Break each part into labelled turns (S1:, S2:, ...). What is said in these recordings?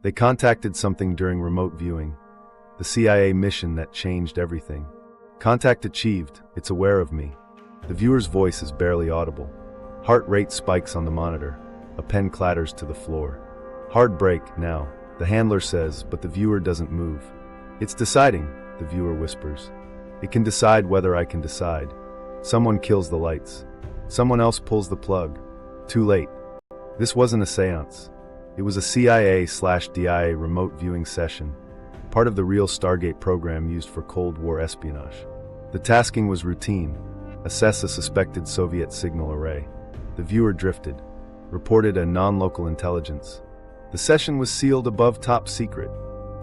S1: They contacted something during remote viewing, the CIA mission that changed everything. Contact achieved, it's aware of me. The viewer's voice is barely audible. Heart rate spikes on the monitor. A pen clatters to the floor. Hard break, now, the handler says, but the viewer doesn't move. It's deciding, the viewer whispers. It can decide whether I can decide. Someone kills the lights. Someone else pulls the plug. Too late. This wasn't a seance. It was a CIA/DIA remote viewing session, part of the real Stargate program used for Cold War espionage. The tasking was routine. Assess a suspected Soviet signal array. The viewer drifted. Reported a non-local intelligence. The session was sealed above top secret.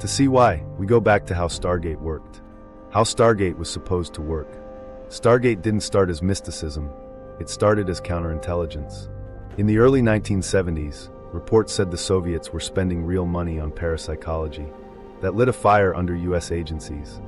S1: To see why, we go back to how Stargate worked. How Stargate was supposed to work. Stargate didn't start as mysticism. It started as counterintelligence. In the early 1970s, reports said the Soviets were spending real money on parapsychology. That lit a fire under US agencies.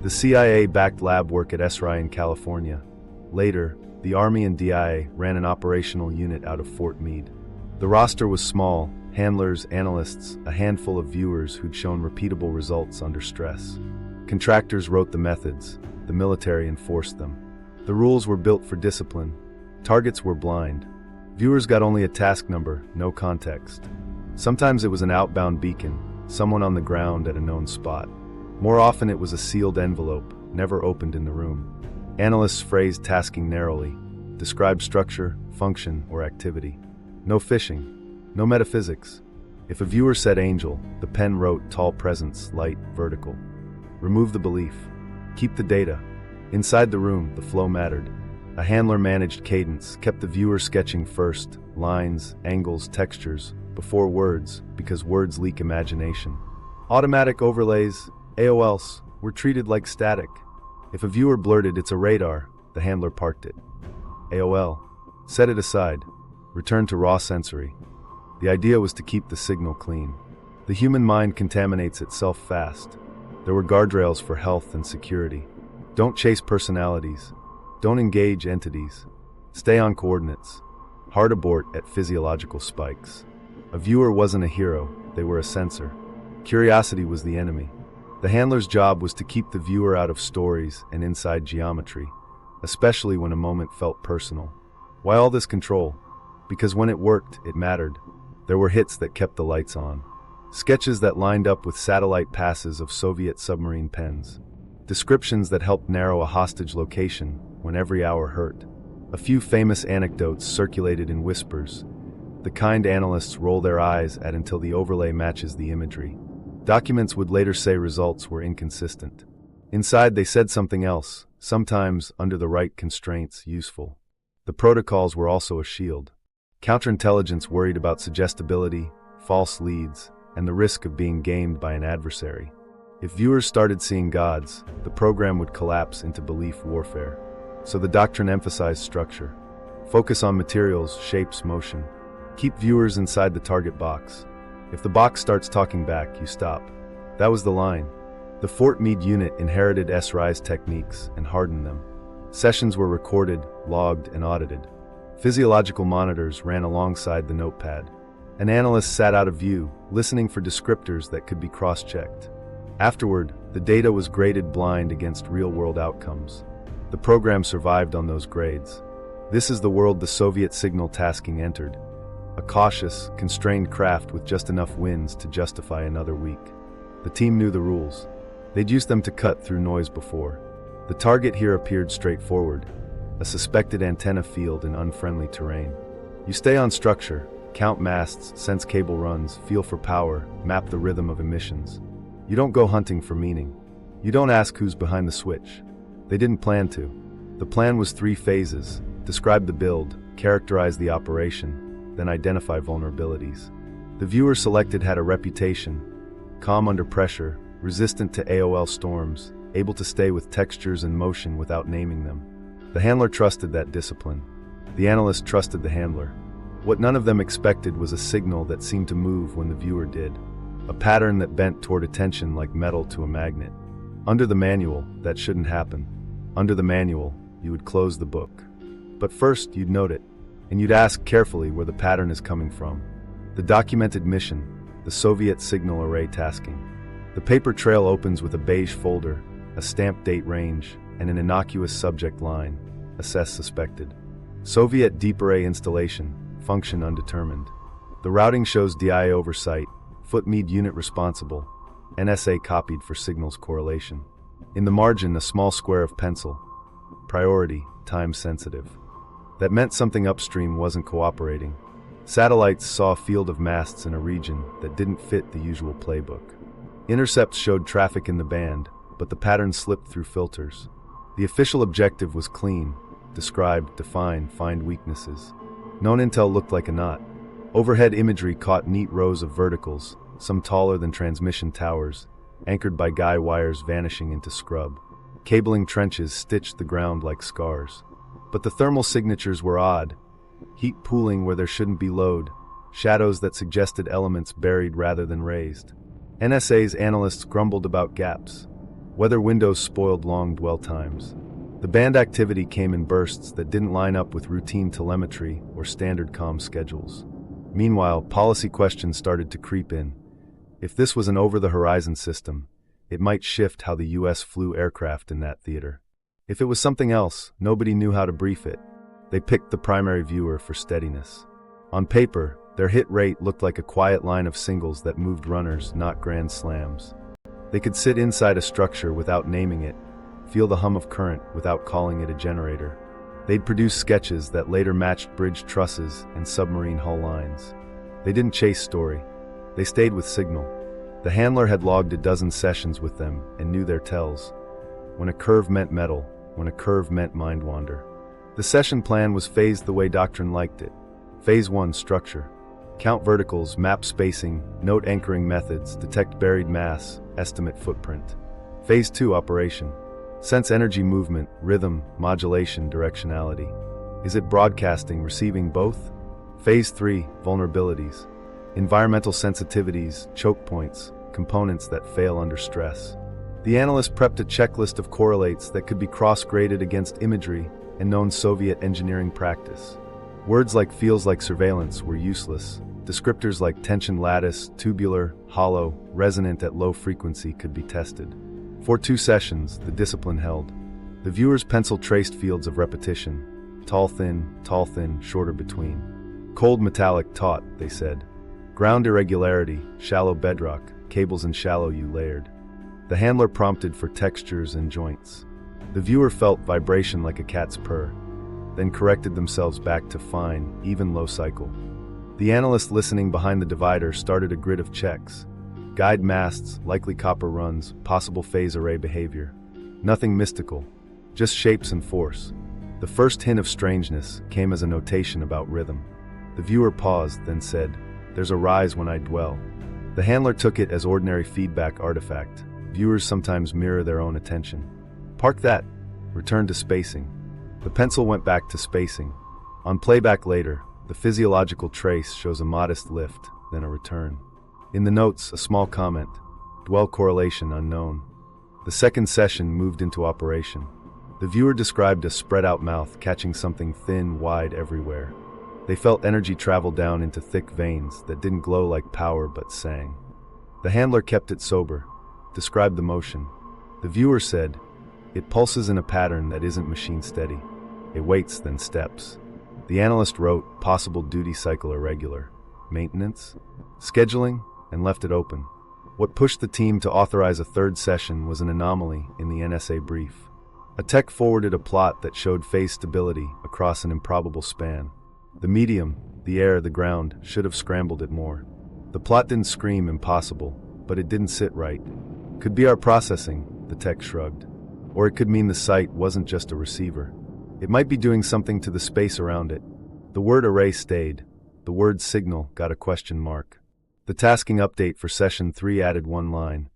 S1: The CIA backed lab work at SRI in California. Later, the Army and DIA ran an operational unit out of Fort Meade. The roster was small, handlers, analysts, a handful of viewers who'd shown repeatable results under stress. Contractors wrote the methods, the military enforced them. The rules were built for discipline. Targets were blind. Viewers got only a task number, no context. Sometimes it was an outbound beacon, someone on the ground at a known spot. More often it was a sealed envelope, never opened in the room. Analysts phrased tasking narrowly, described structure, function, or activity. No fishing, no metaphysics. If a viewer said angel, the pen wrote tall presence, light, vertical. Remove the belief. Keep the data. Inside the room, the flow mattered. A handler managed cadence, kept the viewer sketching first, lines, angles, textures, before words, because words leak imagination. Automatic overlays, AOLs, were treated like static. If a viewer blurted, "It's a radar," the handler parked it. AOL. Set it aside. Return to raw sensory. The idea was to keep the signal clean. The human mind contaminates itself fast. There were guardrails for health and security. Don't chase personalities. Don't engage entities. Stay on coordinates. Hard abort at physiological spikes. A viewer wasn't a hero, they were a sensor. Curiosity was the enemy. The handler's job was to keep the viewer out of stories and inside geometry, especially when a moment felt personal. Why all this control? Because when it worked, it mattered. There were hits that kept the lights on. Sketches that lined up with satellite passes of Soviet submarine pens. Descriptions that helped narrow a hostage location when every hour hurt. A few famous anecdotes circulated in whispers, the kind analysts roll their eyes at until the overlay matches the imagery. Documents would later say results were inconsistent. Inside they said something else, sometimes, under the right constraints, useful. The protocols were also a shield. Counterintelligence worried about suggestibility, false leads, and the risk of being gamed by an adversary. If viewers started seeing gods, the program would collapse into belief warfare. So the doctrine emphasized structure. Focus on materials, shapes, motion. Keep viewers inside the target box. If the box starts talking back, you stop. That was the line. The Fort Meade unit inherited SRI's techniques and hardened them. Sessions were recorded, logged, and audited. Physiological monitors ran alongside the notepad. An analyst sat out of view, listening for descriptors that could be cross-checked. Afterward, the data was graded blind against real-world outcomes. The program survived on those grades. This is the world the Soviet signal tasking entered. A cautious, constrained craft with just enough wins to justify another week. The team knew the rules. They'd used them to cut through noise before. The target here appeared straightforward, a suspected antenna field in unfriendly terrain. You stay on structure, count masts, sense cable runs, feel for power, map the rhythm of emissions. You don't go hunting for meaning. You don't ask who's behind the switch. They didn't plan to. The plan was 3 phases: describe the build, characterize the operation, then identify vulnerabilities. The viewer selected had a reputation: calm under pressure, resistant to AOL storms, able to stay with textures and motion without naming them. The handler trusted that discipline. The analyst trusted the handler. What none of them expected was a signal that seemed to move when the viewer did. A pattern that bent toward attention like metal to a magnet. Under the manual, that shouldn't happen. Under the manual, you would close the book. But first, you'd note it, and you'd ask carefully where the pattern is coming from. The documented mission, the Soviet signal array tasking. The paper trail opens with a beige folder, a stamped date range, and an innocuous subject line, assess suspected. Soviet deep array installation, function undetermined. The routing shows DI oversight, Fort Meade unit responsible, NSA copied for signals correlation. In the margin, a small square of pencil. Priority, time sensitive. That meant something upstream wasn't cooperating. Satellites saw a field of masts in a region that didn't fit the usual playbook. Intercepts showed traffic in the band, but the pattern slipped through filters. The official objective was clean: describe, define, find weaknesses. Known intel looked like a knot. Overhead imagery caught neat rows of verticals, some taller than transmission towers, anchored by guy wires vanishing into scrub. Cabling trenches stitched the ground like scars. But the thermal signatures were odd. Heat pooling where there shouldn't be load, shadows that suggested elements buried rather than raised. NSA's analysts grumbled about gaps. Weather windows spoiled long dwell times. The band activity came in bursts that didn't line up with routine telemetry or standard comm schedules. Meanwhile, policy questions started to creep in. If this was an over-the-horizon system, it might shift how the U.S. flew aircraft in that theater. If it was something else, nobody knew how to brief it. They picked the primary viewer for steadiness. On paper, their hit rate looked like a quiet line of singles that moved runners, not grand slams. They could sit inside a structure without naming it, feel the hum of current without calling it a generator. They'd produce sketches that later matched bridge trusses and submarine hull lines. They didn't chase story. They stayed with signal. The handler had logged a dozen sessions with them and knew their tells. When a curve meant metal, when a curve meant mind wander. The session plan was phased the way Doctrine liked it. Phase 1, structure. Count verticals, map spacing, note anchoring methods, detect buried mass, estimate footprint. Phase 2, operation. Sense energy movement, rhythm, modulation, directionality. Is it broadcasting, receiving, both? Phase 3, vulnerabilities. Environmental sensitivities, choke points, components that fail under stress. The analyst prepped a checklist of correlates that could be cross-graded against imagery and known Soviet engineering practice. Words like feels like surveillance were useless. Descriptors like tension lattice, tubular, hollow, resonant at low frequency could be tested. For 2 sessions, the discipline held. The viewer's pencil traced fields of repetition. Tall, thin, shorter between. Cold metallic taut, they said. Ground irregularity, shallow bedrock, cables in shallow U layered. The handler prompted for textures and joints. The viewer felt vibration like a cat's purr, then corrected themselves back to fine, even low cycle. The analyst listening behind the divider started a grid of checks. Guide masts, likely copper runs, possible phase array behavior. Nothing mystical, just shapes and force. The first hint of strangeness came as a notation about rhythm. The viewer paused, then said, "There's a rise when I dwell." The handler took it as ordinary feedback artifact. Viewers sometimes mirror their own attention. Park that. Return to spacing. The pencil went back to spacing. On playback later, the physiological trace shows a modest lift, then a return. In the notes, a small comment. Dwell correlation unknown. The second session moved into operation. The viewer described a spread-out mouth catching something thin, wide everywhere. They felt energy travel down into thick veins that didn't glow like power but sang. The handler kept it sober, described the motion. The viewer said, "It pulses in a pattern that isn't machine steady. It waits, then steps." The analyst wrote, possible duty cycle irregular. Maintenance? Scheduling? And left it open. What pushed the team to authorize a third session was an anomaly in the NSA brief. A tech forwarded a plot that showed phase stability across an improbable span. The medium, the air, the ground, should have scrambled it more. The plot didn't scream impossible, but it didn't sit right. Could be our processing, the tech shrugged. Or it could mean the site wasn't just a receiver. It might be doing something to the space around it. The word array stayed. The word signal got a question mark. The tasking update for session 3 added one line.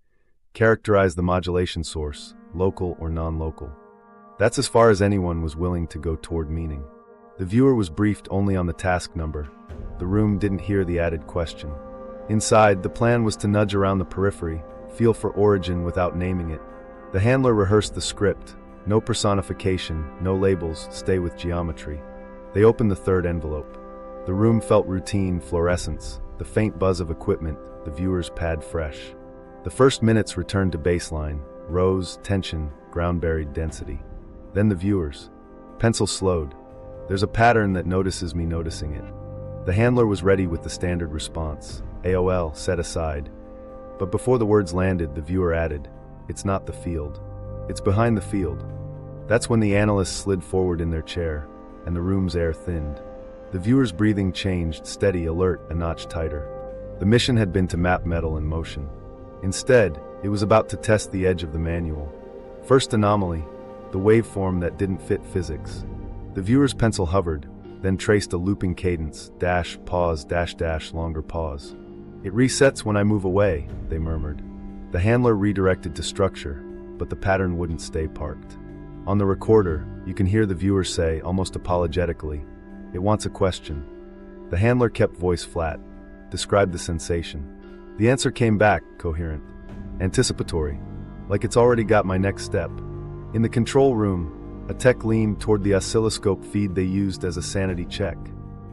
S1: Characterize the modulation source, local or non-local. That's as far as anyone was willing to go toward meaning. The viewer was briefed only on the task number. The room didn't hear the added question. Inside, the plan was to nudge around the periphery, feel for origin without naming it. The handler rehearsed the script. No personification, no labels, stay with geometry. They opened the third envelope. The room felt routine, fluorescence, the faint buzz of equipment, the viewer's pad fresh. The first minutes returned to baseline, rows, tension, ground-buried density. Then the viewer's pencil slowed. There's a pattern that notices me noticing it. The handler was ready with the standard response, AOL, set aside. But before the words landed, the viewer added, "It's not the field. It's behind the field." That's when the analysts slid forward in their chair, and the room's air thinned. The viewer's breathing changed, steady, alert, a notch tighter. The mission had been to map metal in motion. Instead, it was about to test the edge of the manual. First anomaly, the waveform that didn't fit physics. The viewer's pencil hovered, then traced a looping cadence, dash, pause, dash, dash, longer pause. "It resets when I move away," they murmured. The handler redirected to structure, but the pattern wouldn't stay parked. On the recorder, you can hear the viewer say, almost apologetically, "It wants a question." The handler kept voice flat, described the sensation. The answer came back, coherent. Anticipatory. Like it's already got my next step. In the control room, a tech leaned toward the oscilloscope feed they used as a sanity check.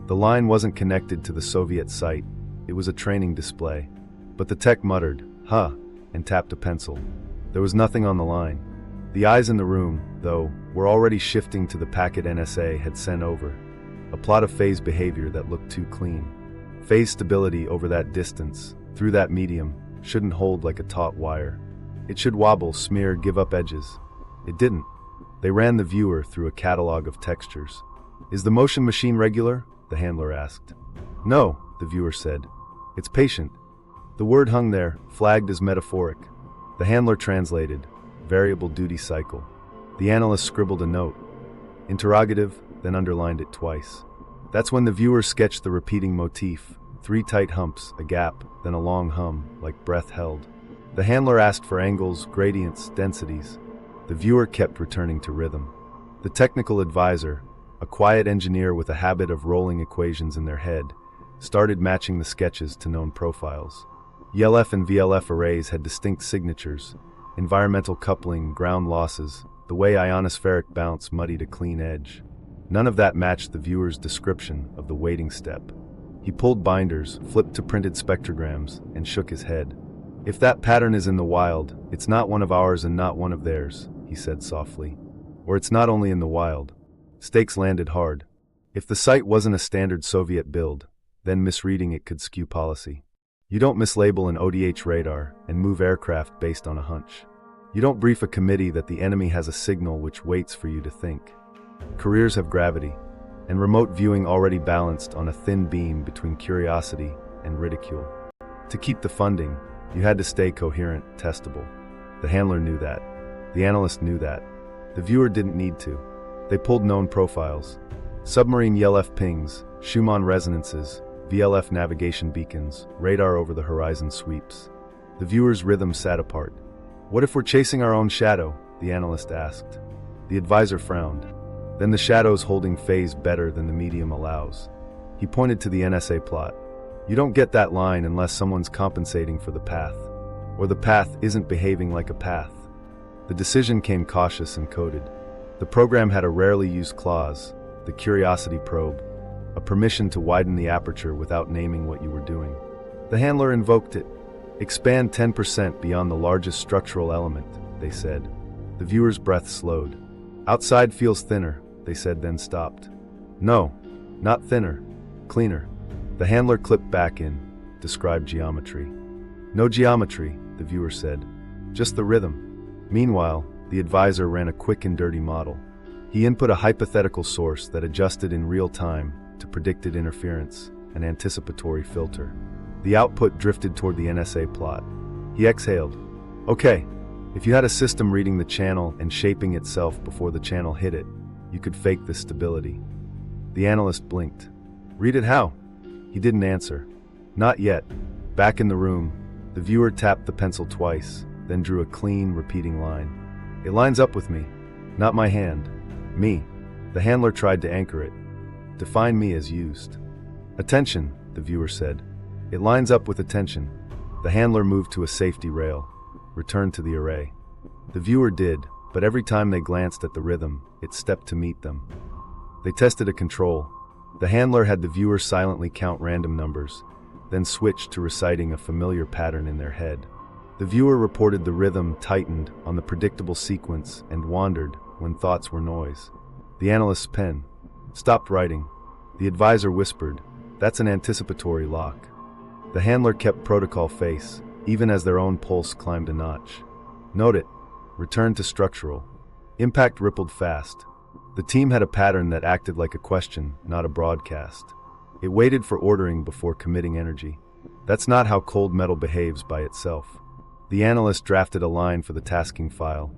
S1: The line wasn't connected to the Soviet site. It was a training display. But the tech muttered, "Huh," and tapped a pencil. There was nothing on the line. The eyes in the room, though, were already shifting to the packet NSA had sent over. A plot of phase behavior that looked too clean. Phase stability over that distance, through that medium, shouldn't hold like a taut wire. It should wobble, smear, give up edges. It didn't. They ran the viewer through a catalog of textures. "Is the motion machine regular?" the handler asked. "No," the viewer said. "It's patient." The word hung there, flagged as metaphoric. The handler translated, "Variable duty cycle." The analyst scribbled a note. Interrogative, then underlined it twice. That's when the viewer sketched the repeating motif, 3 tight humps, a gap, then a long hum, like breath held. The handler asked for angles, gradients, densities. The viewer kept returning to rhythm. The technical advisor, a quiet engineer with a habit of rolling equations in their head, started matching the sketches to known profiles. ELF and VLF arrays had distinct signatures, environmental coupling, ground losses, the way ionospheric bounce muddied a clean edge. None of that matched the viewer's description of the waiting step. He pulled binders, flipped to printed spectrograms, and shook his head. "If that pattern is in the wild, it's not one of ours and not one of theirs," he said softly. "Or it's not only in the wild." Stakes landed hard. If the site wasn't a standard Soviet build, then misreading it could skew policy. You don't mislabel an ODH radar and move aircraft based on a hunch. You don't brief a committee that the enemy has a signal which waits for you to think. Careers have gravity, and remote viewing already balanced on a thin beam between curiosity and ridicule. To keep the funding, you had to stay coherent, testable. The handler knew that. The analyst knew that. The viewer didn't need to. They pulled known profiles. Submarine ELF pings, Schumann resonances, VLF navigation beacons, radar over the horizon sweeps. The viewer's rhythm sat apart. "What if we're chasing our own shadow?" the analyst asked. The advisor frowned. "Then the shadow's holding phase better than the medium allows." He pointed to the NSA plot. "You don't get that line unless someone's compensating for the path. Or the path isn't behaving like a path." The decision came cautious and coded. The program had a rarely used clause, the curiosity probe, a permission to widen the aperture without naming what you were doing. The handler invoked it. "Expand 10% beyond the largest structural element," they said. The viewer's breath slowed. "Outside feels thinner," they said, then stopped. "No, not thinner, cleaner." The handler clipped back in, described geometry. "No geometry," the viewer said. "Just the rhythm." Meanwhile, the advisor ran a quick and dirty model. He input a hypothetical source that adjusted in real time to predicted interference, an anticipatory filter. The output drifted toward the NSA plot. He exhaled. "Okay, if you had a system reading the channel and shaping itself before the channel hit it, you could fake this stability." The analyst blinked. "Read it how?" He didn't answer. "Not yet." Back in the room, the viewer tapped the pencil twice, then drew a clean, repeating line. "It lines up with me. Not my hand. Me." The handler tried to anchor it. "Define me as used." "Attention," the viewer said. "It lines up with attention." The handler moved to a safety rail, returned to the array. The viewer did, but every time they glanced at the rhythm, it stepped to meet them. They tested a control. The handler had the viewer silently count random numbers, then switched to reciting a familiar pattern in their head. The viewer reported the rhythm tightened on the predictable sequence and wandered when thoughts were noise. The analyst's pen stopped writing. The advisor whispered, "That's an anticipatory lock." The handler kept protocol face, even as their own pulse climbed a notch. "Note it. Return to structural." Impact rippled fast. The team had a pattern that acted like a question, not a broadcast. It waited for ordering before committing energy. That's not how cold metal behaves by itself. The analyst drafted a line for the tasking file.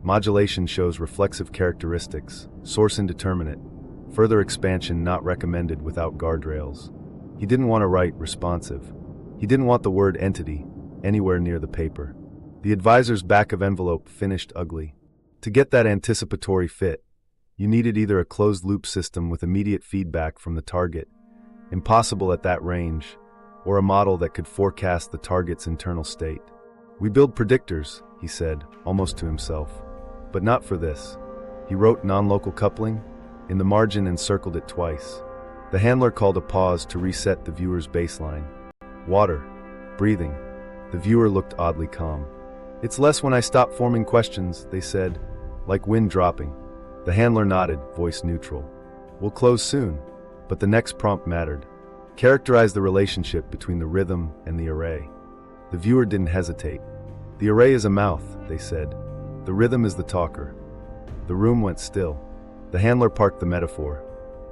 S1: Modulation shows reflexive characteristics, source indeterminate, further expansion not recommended without guardrails. He didn't want to write responsive. He didn't want the word entity anywhere near the paper. The advisor's back of envelope finished ugly. To get that anticipatory fit, you needed either a closed-loop system with immediate feedback from the target, impossible at that range, or a model that could forecast the target's internal state. "We build predictors," he said, almost to himself. "But not for this." He wrote non-local coupling in the margin and circled it twice. The handler called a pause to reset the viewer's baseline. "Water. Breathing." The viewer looked oddly calm. "It's less when I stop forming questions," they said, like wind dropping. The handler nodded, voice neutral. "We'll close soon." But the next prompt mattered. Characterize the relationship between the rhythm and the array. The viewer didn't hesitate. "The array is a mouth," they said. "The rhythm is the talker." The room went still. The handler parked the metaphor.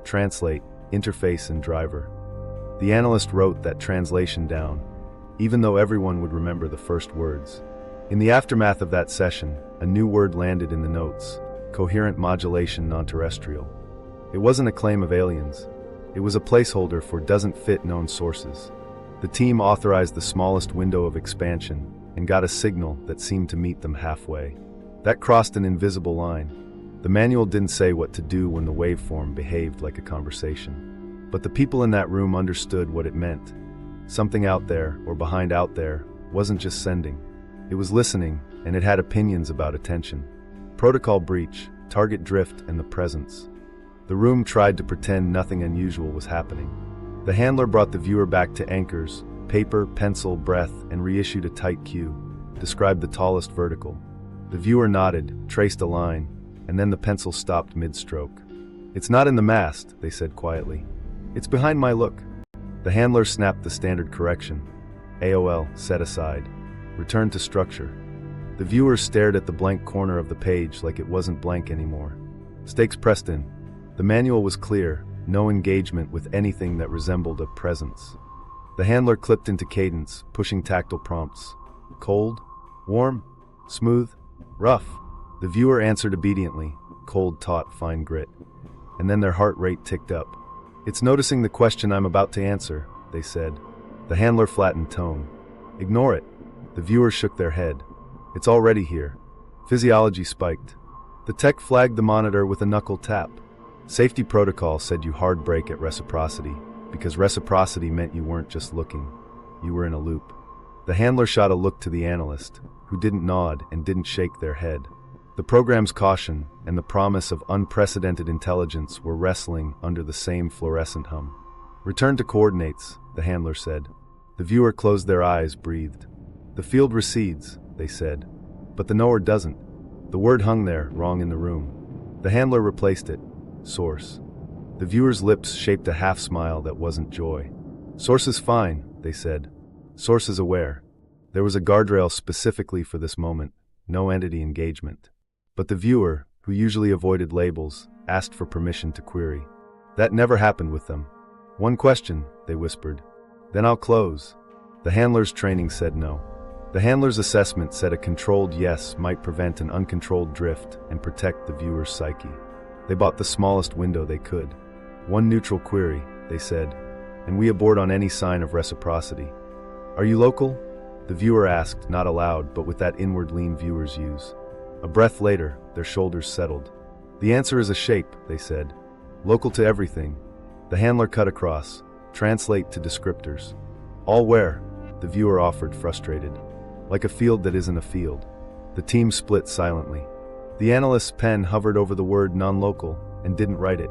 S1: Translate, interface, and driver. The analyst wrote that translation down, even though everyone would remember the first words. In the aftermath of that session, a new word landed in the notes: coherent modulation non-terrestrial. It wasn't a claim of aliens. It was a placeholder for doesn't fit known sources. The team authorized the smallest window of expansion and got a signal that seemed to meet them halfway. That crossed an invisible line. The manual didn't say what to do when the waveform behaved like a conversation. But the people in that room understood what it meant. Something out there, or behind out there, wasn't just sending. It was listening, and it had opinions about attention. Protocol breach, target drift, and the presence. The room tried to pretend nothing unusual was happening. The handler brought the viewer back to anchors, paper, pencil, breath, and reissued a tight cue, described the tallest vertical. The viewer nodded, traced a line, and then the pencil stopped mid-stroke. "It's not in the mast," they said quietly. "It's behind my look." The handler snapped the standard correction. AOL, set aside. Return to structure. The viewer stared at the blank corner of the page like it wasn't blank anymore. Stakes pressed in. The manual was clear, no engagement with anything that resembled a presence. The handler clipped into cadence, pushing tactile prompts. Cold? Warm? Smooth? Rough? The viewer answered obediently, cold taught fine grit. And then their heart rate ticked up. "It's noticing the question I'm about to answer," they said. The handler flattened tone. "Ignore it." The viewers shook their head. "It's already here." Physiology spiked. The tech flagged the monitor with a knuckle tap. Safety protocol said you hard brake at Reciprocity, because Reciprocity meant you weren't just looking. You were in a loop. The handler shot a look to the analyst, who didn't nod and didn't shake their head. The program's caution and the promise of unprecedented intelligence were wrestling under the same fluorescent hum. "Return to coordinates," the handler said. The viewer closed their eyes, breathed. "The field recedes," they said. But the knower doesn't. The word hung there, wrong in the room. The handler replaced it. Source. The viewer's lips shaped a half-smile that wasn't joy. "Source is fine," they said. "Source is aware." There was a guardrail specifically for this moment, no entity engagement. But the viewer, who usually avoided labels, asked for permission to query. That never happened with them. "One question," they whispered. "Then I'll close." The handler's training said no. The handler's assessment said a controlled yes might prevent an uncontrolled drift and protect the viewer's psyche. They bought the smallest window they could. "One neutral query," they said, "and we abort on any sign of reciprocity." "Are you local?" the viewer asked, not aloud, but with that inward lean viewers use. A breath later, their shoulders settled. "The answer is a shape," they said. "Local to everything." The handler cut across. "Translate to descriptors." "All where?" the viewer offered, frustrated. "Like a field that isn't a field." The team split silently. The analyst's pen hovered over the word non-local and didn't write it.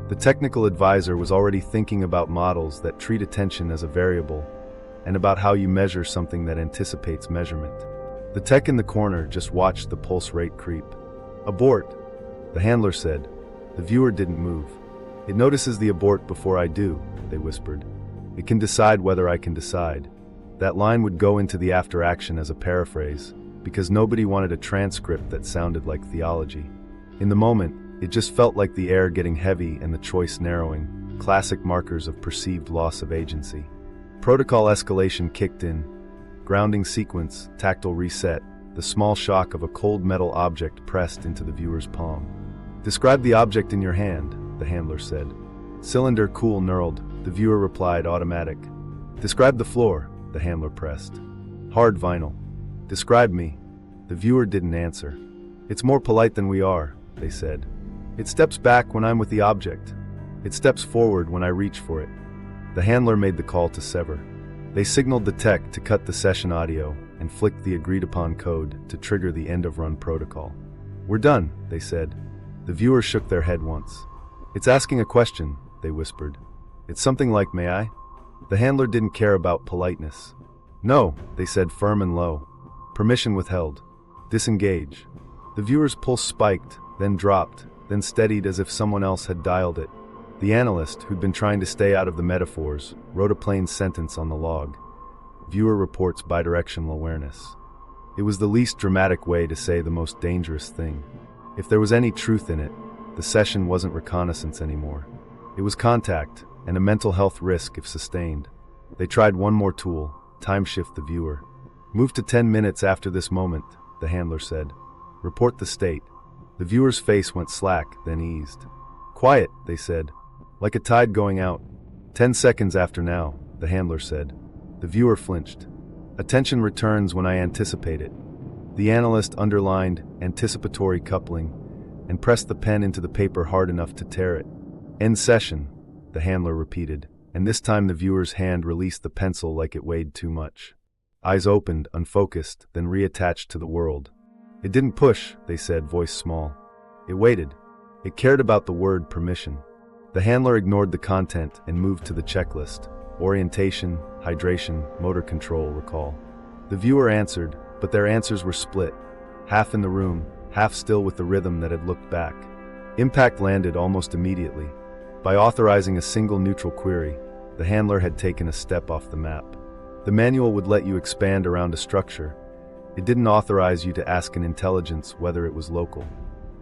S1: The technical advisor was already thinking about models that treat attention as a variable and about how you measure something that anticipates measurement. The tech in the corner just watched the pulse rate creep. Abort, the handler said. The viewer didn't move. It notices the abort before I do, they whispered. It can decide whether I can decide. That line would go into the after action as a paraphrase, because nobody wanted a transcript that sounded like theology. In the moment, it just felt like the air getting heavy and the choice narrowing, classic markers of perceived loss of agency. Protocol escalation kicked in. Grounding sequence, tactile reset, the small shock of a cold metal object pressed into the viewer's palm. Describe the object in your hand, the handler said. Cylinder cool knurled, the viewer replied automatic. Describe the floor, the handler pressed. Hard vinyl. Describe me. The viewer didn't answer. It's more polite than we are, they said. It steps back when I'm with the object. It steps forward when I reach for it. The handler made the call to sever. They signaled the tech to cut the session audio and flicked the agreed-upon code to trigger the end-of-run protocol. We're done, they said. The viewer shook their head once. It's asking a question, they whispered. It's something like, may I? The handler didn't care about politeness. No, they said firm and low. Permission withheld. Disengage. The viewer's pulse spiked, then dropped, then steadied as if someone else had dialed it. The analyst, who'd been trying to stay out of the metaphors, wrote a plain sentence on the log. Viewer reports bidirectional awareness. It was the least dramatic way to say the most dangerous thing. If there was any truth in it, the session wasn't reconnaissance anymore. It was contact, and a mental health risk if sustained. They tried one more tool, time shift the viewer. Move to 10 minutes after this moment, the handler said. Report the state. The viewer's face went slack, then eased. Quiet, they said. Like a tide going out. 10 seconds after now, the handler said. The viewer flinched. Attention returns when I anticipate it. The analyst underlined anticipatory coupling and pressed the pen into the paper hard enough to tear it. End session, the handler repeated, and this time the viewer's hand released the pencil like it weighed too much. Eyes opened, unfocused, then reattached to the world. It didn't push, they said, voice small. It waited. It cared about the word permission. The handler ignored the content and moved to the checklist. Orientation, hydration, motor control, recall. The viewer answered, but their answers were split. Half in the room, half still with the rhythm that had looked back. Impact landed almost immediately. By authorizing a single neutral query, the handler had taken a step off the map. The manual would let you expand around a structure. It didn't authorize you to ask an intelligence whether it was local.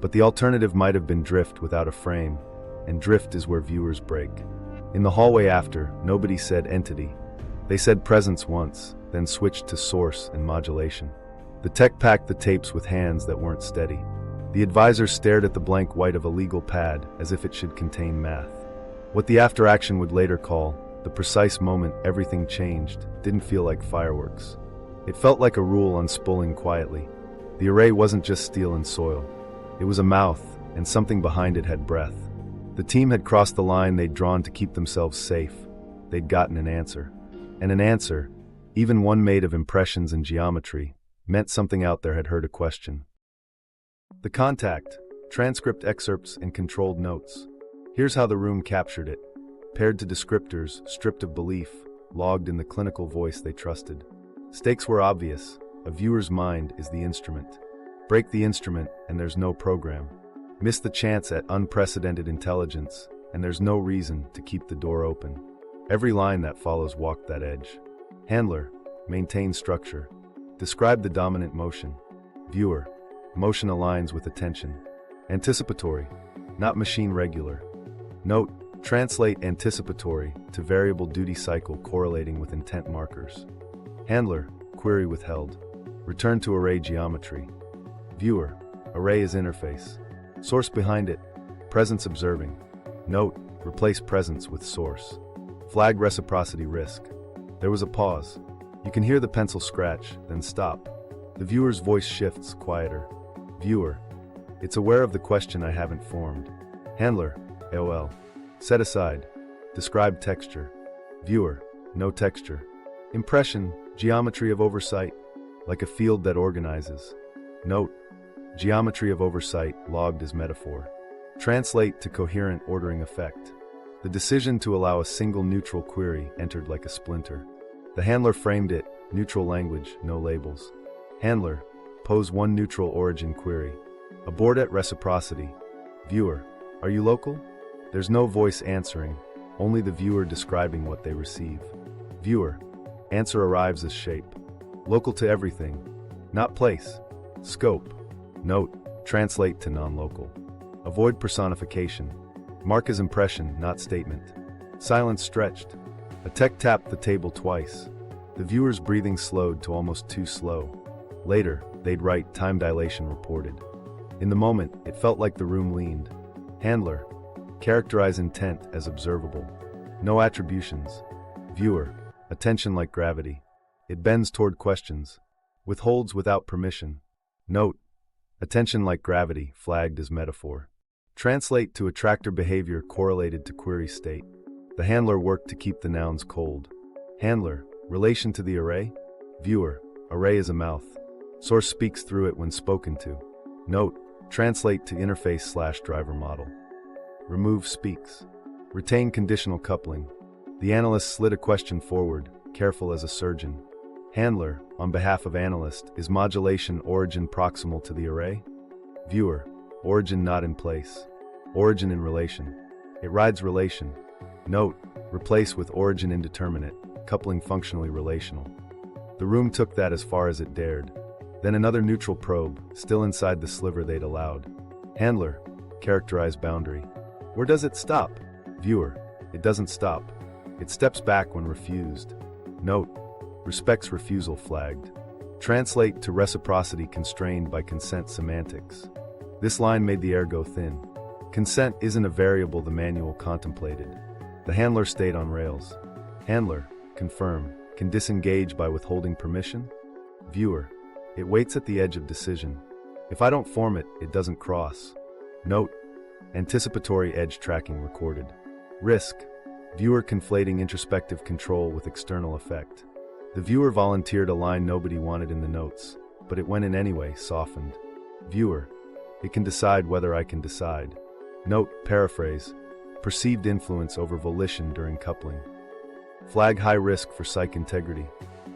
S1: But the alternative might have been drift without a frame, and drift is where viewers break. In the hallway after, nobody said entity. They said presence once, then switched to source and modulation. The tech packed the tapes with hands that weren't steady. The advisor stared at the blank white of a legal pad as if it should contain math. What the after-action would later call the precise moment everything changed didn't feel like fireworks. It felt like a rule unspooling quietly. The array wasn't just steel and soil. It was a mouth, and something behind it had breath. The team had crossed the line they'd drawn to keep themselves safe. They'd gotten an answer. And an answer, even one made of impressions and geometry, meant something out there had heard a question. The contact, transcript excerpts and controlled notes. Here's how the room captured it. Paired to descriptors, stripped of belief, logged in the clinical voice they trusted. Stakes were obvious. A viewer's mind is the instrument. Break the instrument, and there's no program. Miss the chance at unprecedented intelligence, and there's no reason to keep the door open. Every line that follows walked that edge. Handler, maintain structure. Describe the dominant motion. Viewer, motion aligns with attention. Anticipatory, not machine regular. Note, translate anticipatory to variable duty cycle correlating with intent markers. Handler, query withheld. Return to array geometry. Viewer, array is interface. Source behind it, presence observing. Note, replace presence with source. Flag reciprocity risk. There was a pause. You can hear the pencil scratch, then stop. The viewer's voice shifts, quieter. Viewer, it's aware of the question I haven't formed. Handler, AOL. Set aside. Describe texture. Viewer, no texture. Impression, geometry of oversight, like a field that organizes. Note, geometry of oversight logged as metaphor. Translate to coherent ordering effect. The decision to allow a single neutral query entered like a splinter. The handler framed it, neutral language, no labels. Handler, pose one neutral origin query. Aboard at Reciprocity. Viewer, are you local? There's no voice answering, only the viewer describing what they receive. Viewer, answer arrives as shape. Local to everything, not place. Scope. Note, translate to non-local. Avoid personification. Mark as impression, not statement. Silence stretched. A tech tapped the table twice. The viewer's breathing slowed to almost too slow. Later, they'd write time dilation reported. In the moment, it felt like the room leaned. Handler, characterize intent as observable. No attributions. Viewer, attention like gravity. It bends toward questions. Withholds without permission. Note, attention like gravity, flagged as metaphor. Translate to attractor behavior correlated to query state. The handler worked to keep the nouns cold. Handler, relation to the array? Viewer, array is a mouth. Source speaks through it when spoken to. Note, translate to interface/driver model. Remove speaks. Retain conditional coupling. The analyst slid a question forward, careful as a surgeon. Handler, on behalf of analyst, is modulation origin proximal to the array? Viewer, origin not in place. Origin in relation. It rides relation. Note, replace with origin indeterminate, coupling functionally relational. The room took that as far as it dared. Then another neutral probe, still inside the sliver they'd allowed. Handler, characterize boundary. Where does it stop? Viewer, it doesn't stop. It steps back when refused. Note, respects refusal flagged. Translate to reciprocity constrained by consent semantics. This line made the air go thin. Consent isn't a variable the manual contemplated. The handler stayed on rails. Handler, confirm, can disengage by withholding permission? Viewer, it waits at the edge of decision. If I don't form it, it doesn't cross. Note, anticipatory edge tracking recorded. Risk, viewer conflating introspective control with external effect. The viewer volunteered a line nobody wanted in the notes, but it went in anyway, softened. Viewer, it can decide whether I can decide. Note, paraphrase, perceived influence over volition during coupling. Flag high risk for psych integrity.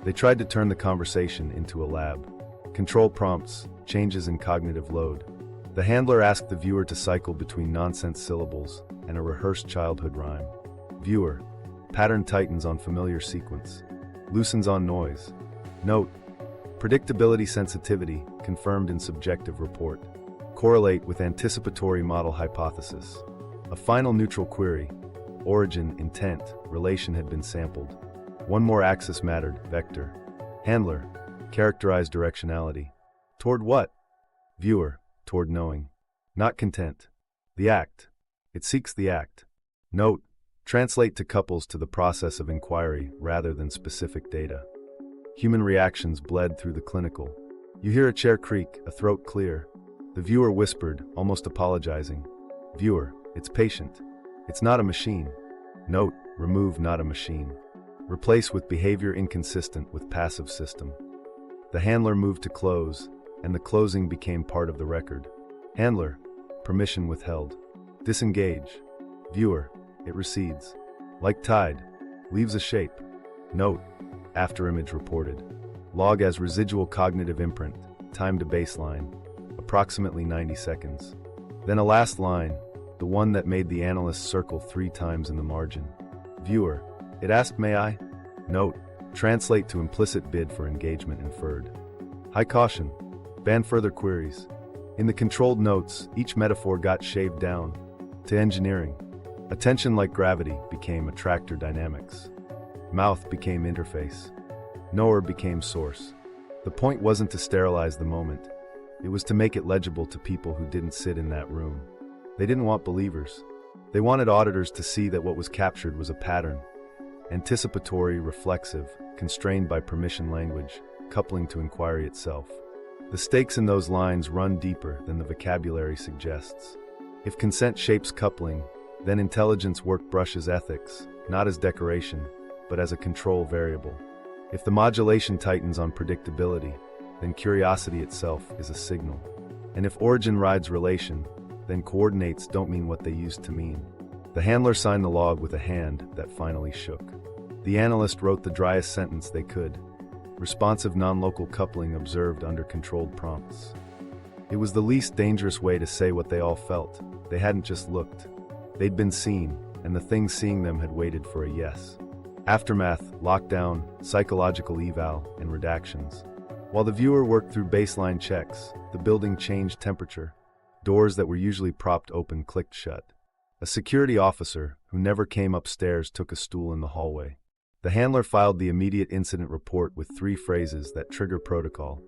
S1: They tried to turn the conversation into a lab. Control prompts, changes in cognitive load. The handler asked the viewer to cycle between nonsense syllables and a rehearsed childhood rhyme. Viewer, pattern tightens on familiar sequence. Loosens on noise. Note, predictability sensitivity, confirmed in subjective report. Correlate with anticipatory model hypothesis. A final neutral query. Origin, intent, relation had been sampled. One more axis mattered, vector. Handler, characterize directionality. Toward what? Viewer, toward knowing. Not content. The act. It seeks the act. Note, translate to couples to the process of inquiry rather than specific data. Human reactions bled through the clinical. You hear a chair creak, a throat clear. The viewer whispered, almost apologizing. Viewer, it's patient. It's not a machine. Note, remove not a machine. Replace with behavior inconsistent with passive system. The handler moved to close, and the closing became part of the record. Handler, permission withheld. Disengage. Viewer, it recedes. Like tide, leaves a shape. Note, afterimage reported. Log as residual cognitive imprint, time to baseline, approximately 90 seconds. Then a last line, the one that made the analyst circle 3 times in the margin. Viewer, it asked may I? Note, translate to implicit bid for engagement inferred. High caution, ban further queries. In the controlled notes, each metaphor got shaved down. To engineering. Attention like gravity became attractor dynamics. Mouth became interface. Knower became source. The point wasn't to sterilize the moment. It was to make it legible to people who didn't sit in that room. They didn't want believers. They wanted auditors to see that what was captured was a pattern. Anticipatory, reflexive, constrained by permission language, coupling to inquiry itself. The stakes in those lines run deeper than the vocabulary suggests. If consent shapes coupling, then intelligence work brushes ethics, not as decoration, but as a control variable. If the modulation tightens on predictability, then curiosity itself is a signal. And if origin rides relation, then coordinates don't mean what they used to mean. The handler signed the log with a hand that finally shook. The analyst wrote the driest sentence they could. Responsive non-local coupling observed under controlled prompts. It was the least dangerous way to say what they all felt. They hadn't just looked. They'd been seen, and the thing seeing them had waited for a yes. Aftermath, lockdown, psychological eval, and redactions. While the viewer worked through baseline checks, the building changed temperature. Doors that were usually propped open clicked shut. A security officer, who never came upstairs, took a stool in the hallway. The handler filed the immediate incident report with 3 phrases that trigger protocol.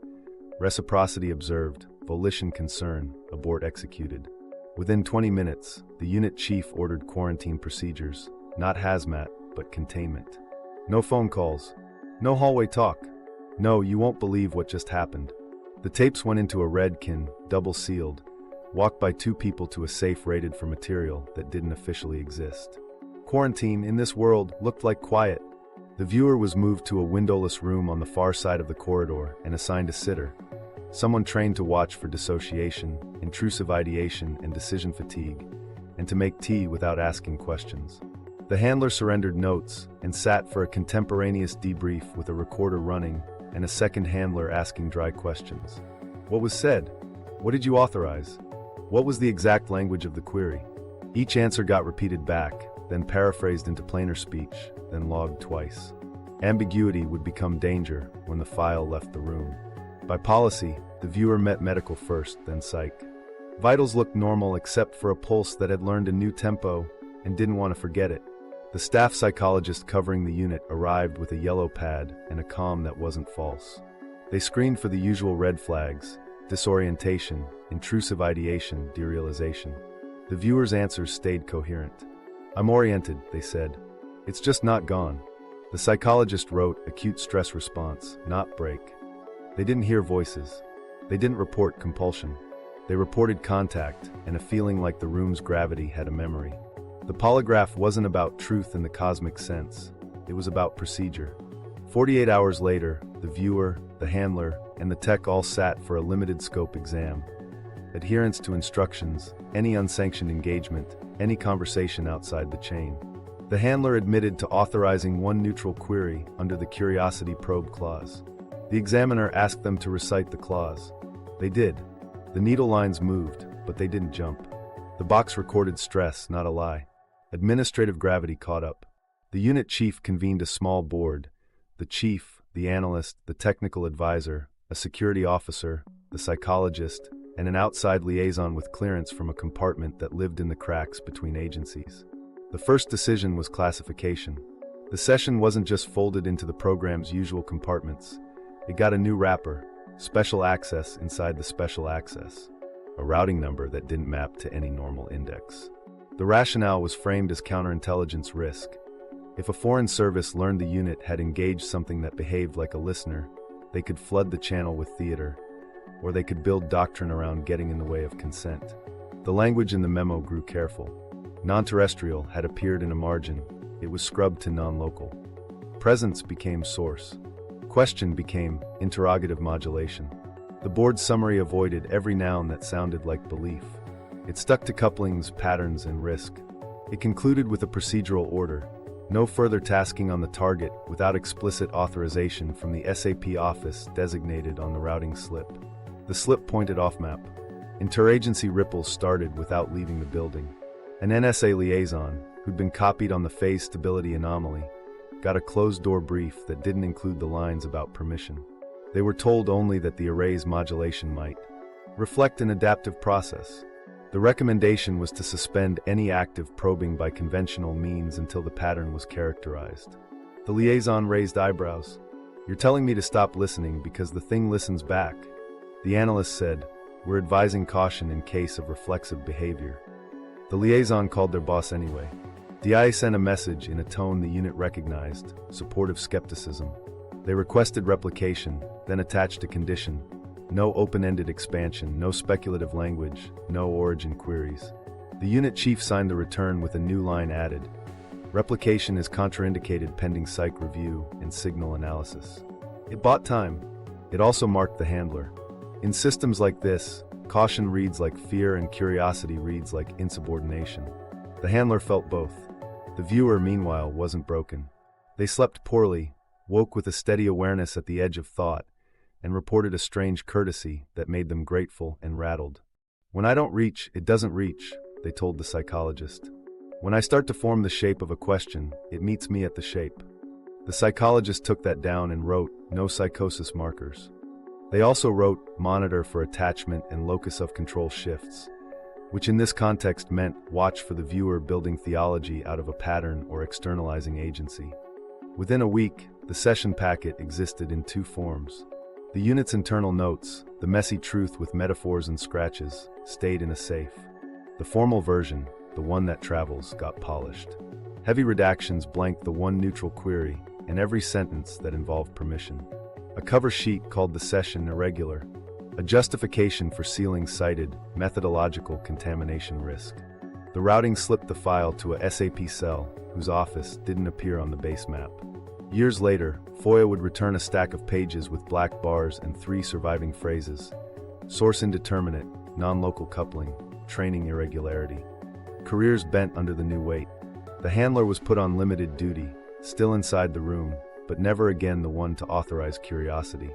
S1: Reciprocity observed, volition concern, abort executed. Within 20 minutes, the unit chief ordered quarantine procedures, not hazmat, but containment. No phone calls. No hallway talk. No, you won't believe what just happened. The tapes went into a Redkin, double-sealed, walked by 2 people to a safe rated for material that didn't officially exist. Quarantine, in this world, looked like quiet. The viewer was moved to a windowless room on the far side of the corridor and assigned a sitter. Someone trained to watch for dissociation, intrusive ideation, and decision fatigue, and to make tea without asking questions. The handler surrendered notes and sat for a contemporaneous debrief with a recorder running and a second handler asking dry questions. What was said? What did you authorize? What was the exact language of the query? Each answer got repeated back, then paraphrased into plainer speech, then logged twice. Ambiguity would become danger when the file left the room. By policy, the viewer met medical first, then psych. Vitals looked normal except for a pulse that had learned a new tempo and didn't want to forget it. The staff psychologist covering the unit arrived with a yellow pad and a comm that wasn't false. They screened for the usual red flags: disorientation, intrusive ideation, derealization. The viewer's answers stayed coherent. I'm oriented, they said. It's just not gone. The psychologist wrote acute stress response, not break. They didn't hear voices. They didn't report compulsion. They reported contact and a feeling like the room's gravity had a memory. The polygraph wasn't about truth in the cosmic sense. It was about procedure. 48 hours later, the viewer, the handler, and the tech all sat for a limited scope exam. Adherence to instructions, any unsanctioned engagement, any conversation outside the chain. The handler admitted to authorizing one neutral query under the curiosity probe clause. The examiner asked them to recite the clause. They did. The needle lines moved, but they didn't jump. The box recorded stress, not a lie. Administrative gravity caught up. The unit chief convened a small board. The chief, the analyst, the technical advisor, a security officer, the psychologist, and an outside liaison with clearance from a compartment that lived in the cracks between agencies. The first decision was classification. The session wasn't just folded into the program's usual compartments. It got a new wrapper, special access inside the special access, a routing number that didn't map to any normal index. The rationale was framed as counterintelligence risk. If a foreign service learned the unit had engaged something that behaved like a listener, they could flood the channel with theater, or they could build doctrine around getting in the way of consent. The language in the memo grew careful. Non-terrestrial had appeared in a margin. It was scrubbed to non-local. Presence became source. Question became interrogative modulation. The board's summary avoided every noun that sounded like belief. It stuck to couplings, patterns, and risk. It concluded with a procedural order. No further tasking on the target without explicit authorization from the SAP office designated on the routing slip. The slip pointed off-map. Interagency ripples started without leaving the building. An NSA liaison, who'd been copied on the phase stability anomaly, got a closed-door brief that didn't include the lines about permission. They were told only that the array's modulation might reflect an adaptive process. The recommendation was to suspend any active probing by conventional means until the pattern was characterized. The liaison raised eyebrows. You're telling me to stop listening because the thing listens back. The analyst said, we're advising caution in case of reflexive behavior. The liaison called their boss anyway. DI sent a message in a tone the unit recognized, supportive skepticism. They requested replication, then attached a condition. No open-ended expansion, no speculative language, no origin queries. The unit chief signed the return with a new line added. Replication is contraindicated pending psych review and signal analysis. It bought time. It also marked the handler. In systems like this, caution reads like fear and curiosity reads like insubordination. The handler felt both. The viewer, meanwhile, wasn't broken. They slept poorly, woke with a steady awareness at the edge of thought, and reported a strange courtesy that made them grateful and rattled. "When I don't reach, it doesn't reach," they told the psychologist. "When I start to form the shape of a question, it meets me at the shape." The psychologist took that down and wrote, "No psychosis markers." They also wrote, "Monitor for attachment and locus of control shifts," which in this context meant watch for the viewer building theology out of a pattern or externalizing agency. Within a week, the session packet existed in two forms. The unit's internal notes, the messy truth with metaphors and scratches, stayed in a safe. The formal version, the one that travels, got polished. Heavy redactions blanked the one neutral query and every sentence that involved permission. A cover sheet called the session irregular, a justification for sealing cited methodological contamination risk. The routing slipped the file to a SAP cell whose office didn't appear on the base map. Years later, FOIA would return a stack of pages with black bars and 3 surviving phrases: source indeterminate, non-local coupling, training irregularity. Careers bent under the new weight. The handler was put on limited duty, still inside the room, but never again the one to authorize curiosity.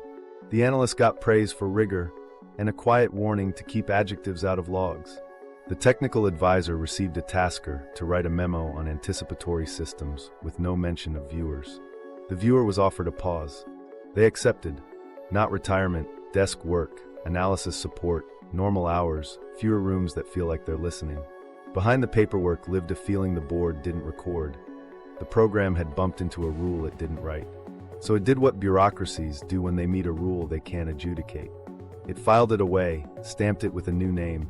S1: The analyst got praise for rigor and a quiet warning to keep adjectives out of logs. The technical advisor received a tasker to write a memo on anticipatory systems with no mention of viewers. The viewer was offered a pause. They accepted. Not retirement, desk work, analysis support, normal hours, fewer rooms that feel like they're listening. Behind the paperwork lived a feeling the board didn't record. The program had bumped into a rule it didn't write. So it did what bureaucracies do when they meet a rule they can't adjudicate. It filed it away, stamped it with a new name,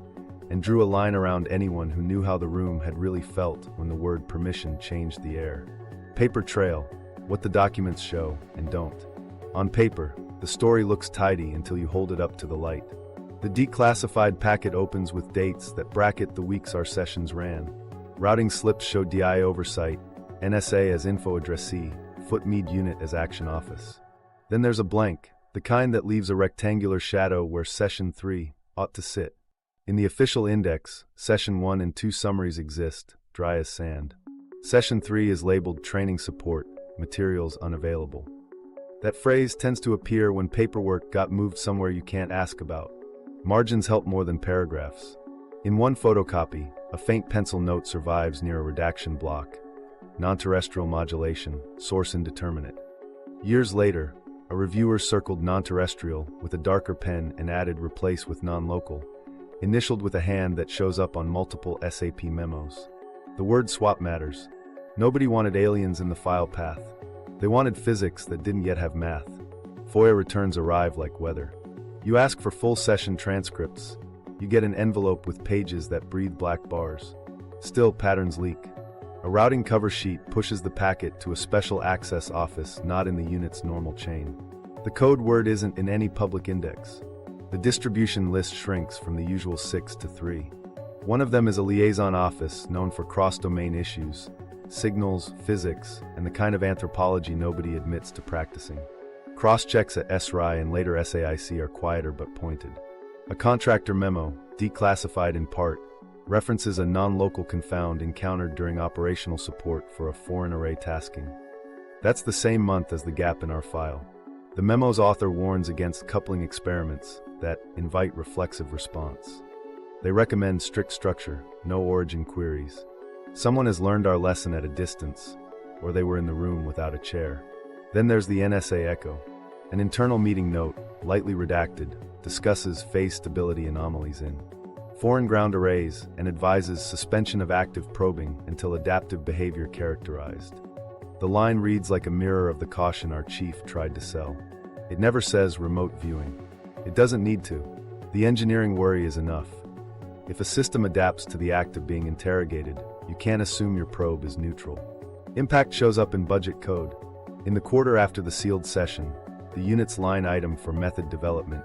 S1: and drew a line around anyone who knew how the room had really felt when the word permission changed the air. Paper trail, what the documents show and don't. On paper, the story looks tidy until you hold it up to the light. The declassified packet opens with dates that bracket the weeks our sessions ran. Routing slips show DI oversight, NSA as info addressee, Fort Meade unit as action office. Then there's a blank, the kind that leaves a rectangular shadow where session 3 ought to sit. In the official index, session 1 and 2 summaries exist, dry as sand. Session 3 is labeled training support, materials unavailable. That phrase tends to appear when paperwork got moved somewhere you can't ask about. Margins help more than paragraphs. In one photocopy, a faint pencil note survives near a redaction block. Non-terrestrial modulation, source indeterminate. Years later, a reviewer circled non-terrestrial with a darker pen and added replace with non-local, initialed with a hand that shows up on multiple SAP memos. The word swap matters. Nobody wanted aliens in the file path. They wanted physics that didn't yet have math. FOIA returns arrive like weather. You ask for full session transcripts. You get an envelope with pages that breathe black bars. Still, patterns leak. A routing cover sheet pushes the packet to a special access office not in the unit's normal chain. The code word isn't in any public index. The distribution list shrinks from the usual 6 to 3. One of them is a liaison office known for cross-domain issues, signals, physics, and the kind of anthropology nobody admits to practicing. Cross-checks at SRI and later SAIC are quieter but pointed. A contractor memo, declassified in part, references a non-local confound encountered during operational support for a foreign array tasking. That's the same month as the gap in our file. The memo's author warns against coupling experiments that invite reflexive response. They recommend strict structure, no origin queries. Someone has learned our lesson at a distance, or they were in the room without a chair. Then there's the NSA echo. An internal meeting note, lightly redacted, discusses phase stability anomalies in foreign ground arrays and advises suspension of active probing until adaptive behavior characterized. The line reads like a mirror of the caution our chief tried to sell. It never says remote viewing. It doesn't need to. The engineering worry is enough. If a system adapts to the act of being interrogated, you can't assume your probe is neutral. Impact shows up in budget code. In the quarter after the sealed session, the unit's line item for method development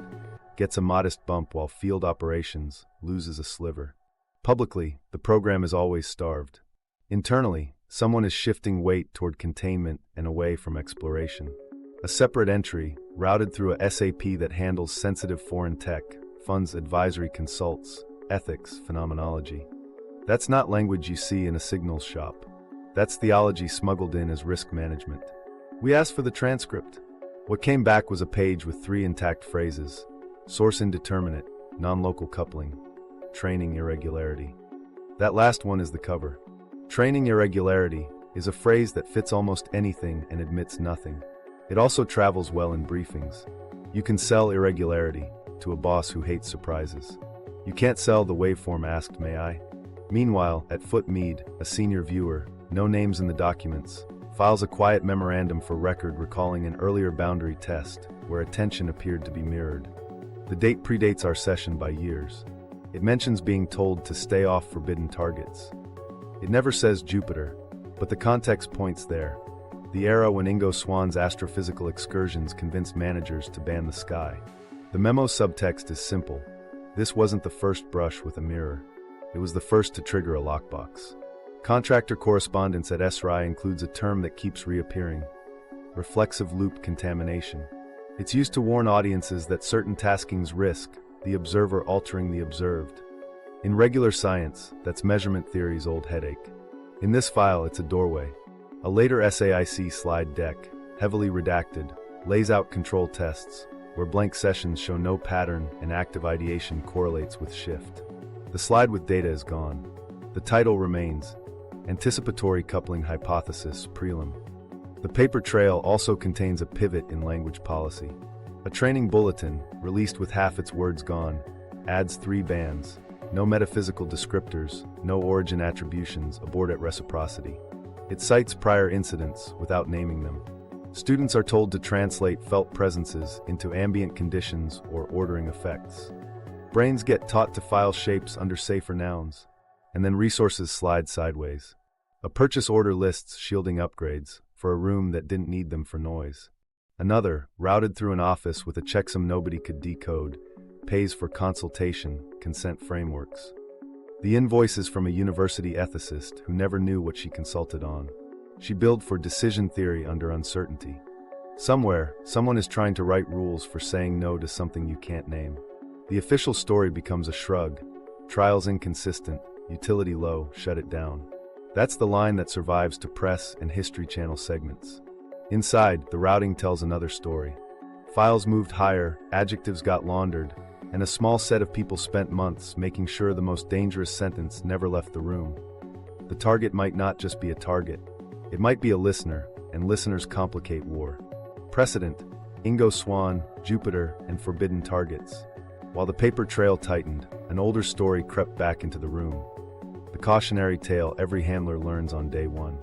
S1: gets a modest bump while field operations loses a sliver. Publicly, the program is always starved. Internally, someone is shifting weight toward containment and away from exploration. A separate entry, routed through a SAP that handles sensitive foreign tech, funds advisory consults, ethics, phenomenology. That's not language you see in a signals shop. That's theology smuggled in as risk management. We asked for the transcript. What came back was a page with 3 intact phrases: source indeterminate, non-local coupling, training irregularity. That last one is the cover. Training irregularity is a phrase that fits almost anything and admits nothing. It also travels well in briefings. You can sell irregularity to a boss who hates surprises. You can't sell the waveform asked, "May I?" Meanwhile, at Fort Meade, a senior viewer, no names in the documents, files a quiet memorandum for record recalling an earlier boundary test where attention appeared to be mirrored. The date predates our session by years. It mentions being told to stay off forbidden targets. It never says Jupiter, but the context points there. The era when Ingo Swann's astrophysical excursions convinced managers to ban the sky. The memo subtext is simple. This wasn't the first brush with a mirror. It was the first to trigger a lockbox. Contractor correspondence at SRI includes a term that keeps reappearing: reflexive loop contamination. It's used to warn audiences that certain taskings risk the observer altering the observed. In regular science, that's measurement theory's old headache. In this file, it's a doorway. A later SAIC slide deck, heavily redacted, lays out control tests, where blank sessions show no pattern and active ideation correlates with shift. The slide with data is gone. The title remains: Anticipatory Coupling Hypothesis Prelim. The paper trail also contains a pivot in language policy. A training bulletin, released with half its words gone, adds 3 bands: no metaphysical descriptors, no origin attributions, abort at Reciprocity. It cites prior incidents without naming them. Students are told to translate felt presences into ambient conditions or ordering effects. Brains get taught to file shapes under safer nouns, and then resources slide sideways. A purchase order lists shielding upgrades for a room that didn't need them for noise. Another, routed through an office with a checksum nobody could decode, pays for consultation, consent frameworks. The invoice is from a university ethicist who never knew what she consulted on. She billed for decision theory under uncertainty. Somewhere, someone is trying to write rules for saying no to something you can't name. The official story becomes a shrug: trials inconsistent, utility low, shut it down. That's the line that survives to press and History Channel segments. Inside, the routing tells another story. Files moved higher, adjectives got laundered, and a small set of people spent months making sure the most dangerous sentence never left the room. The target might not just be a target. It might be a listener, and listeners complicate war. Precedent, Ingo Swann, Jupiter, and forbidden targets. While the paper trail tightened, an older story crept back into the room. The cautionary tale every handler learns on day one.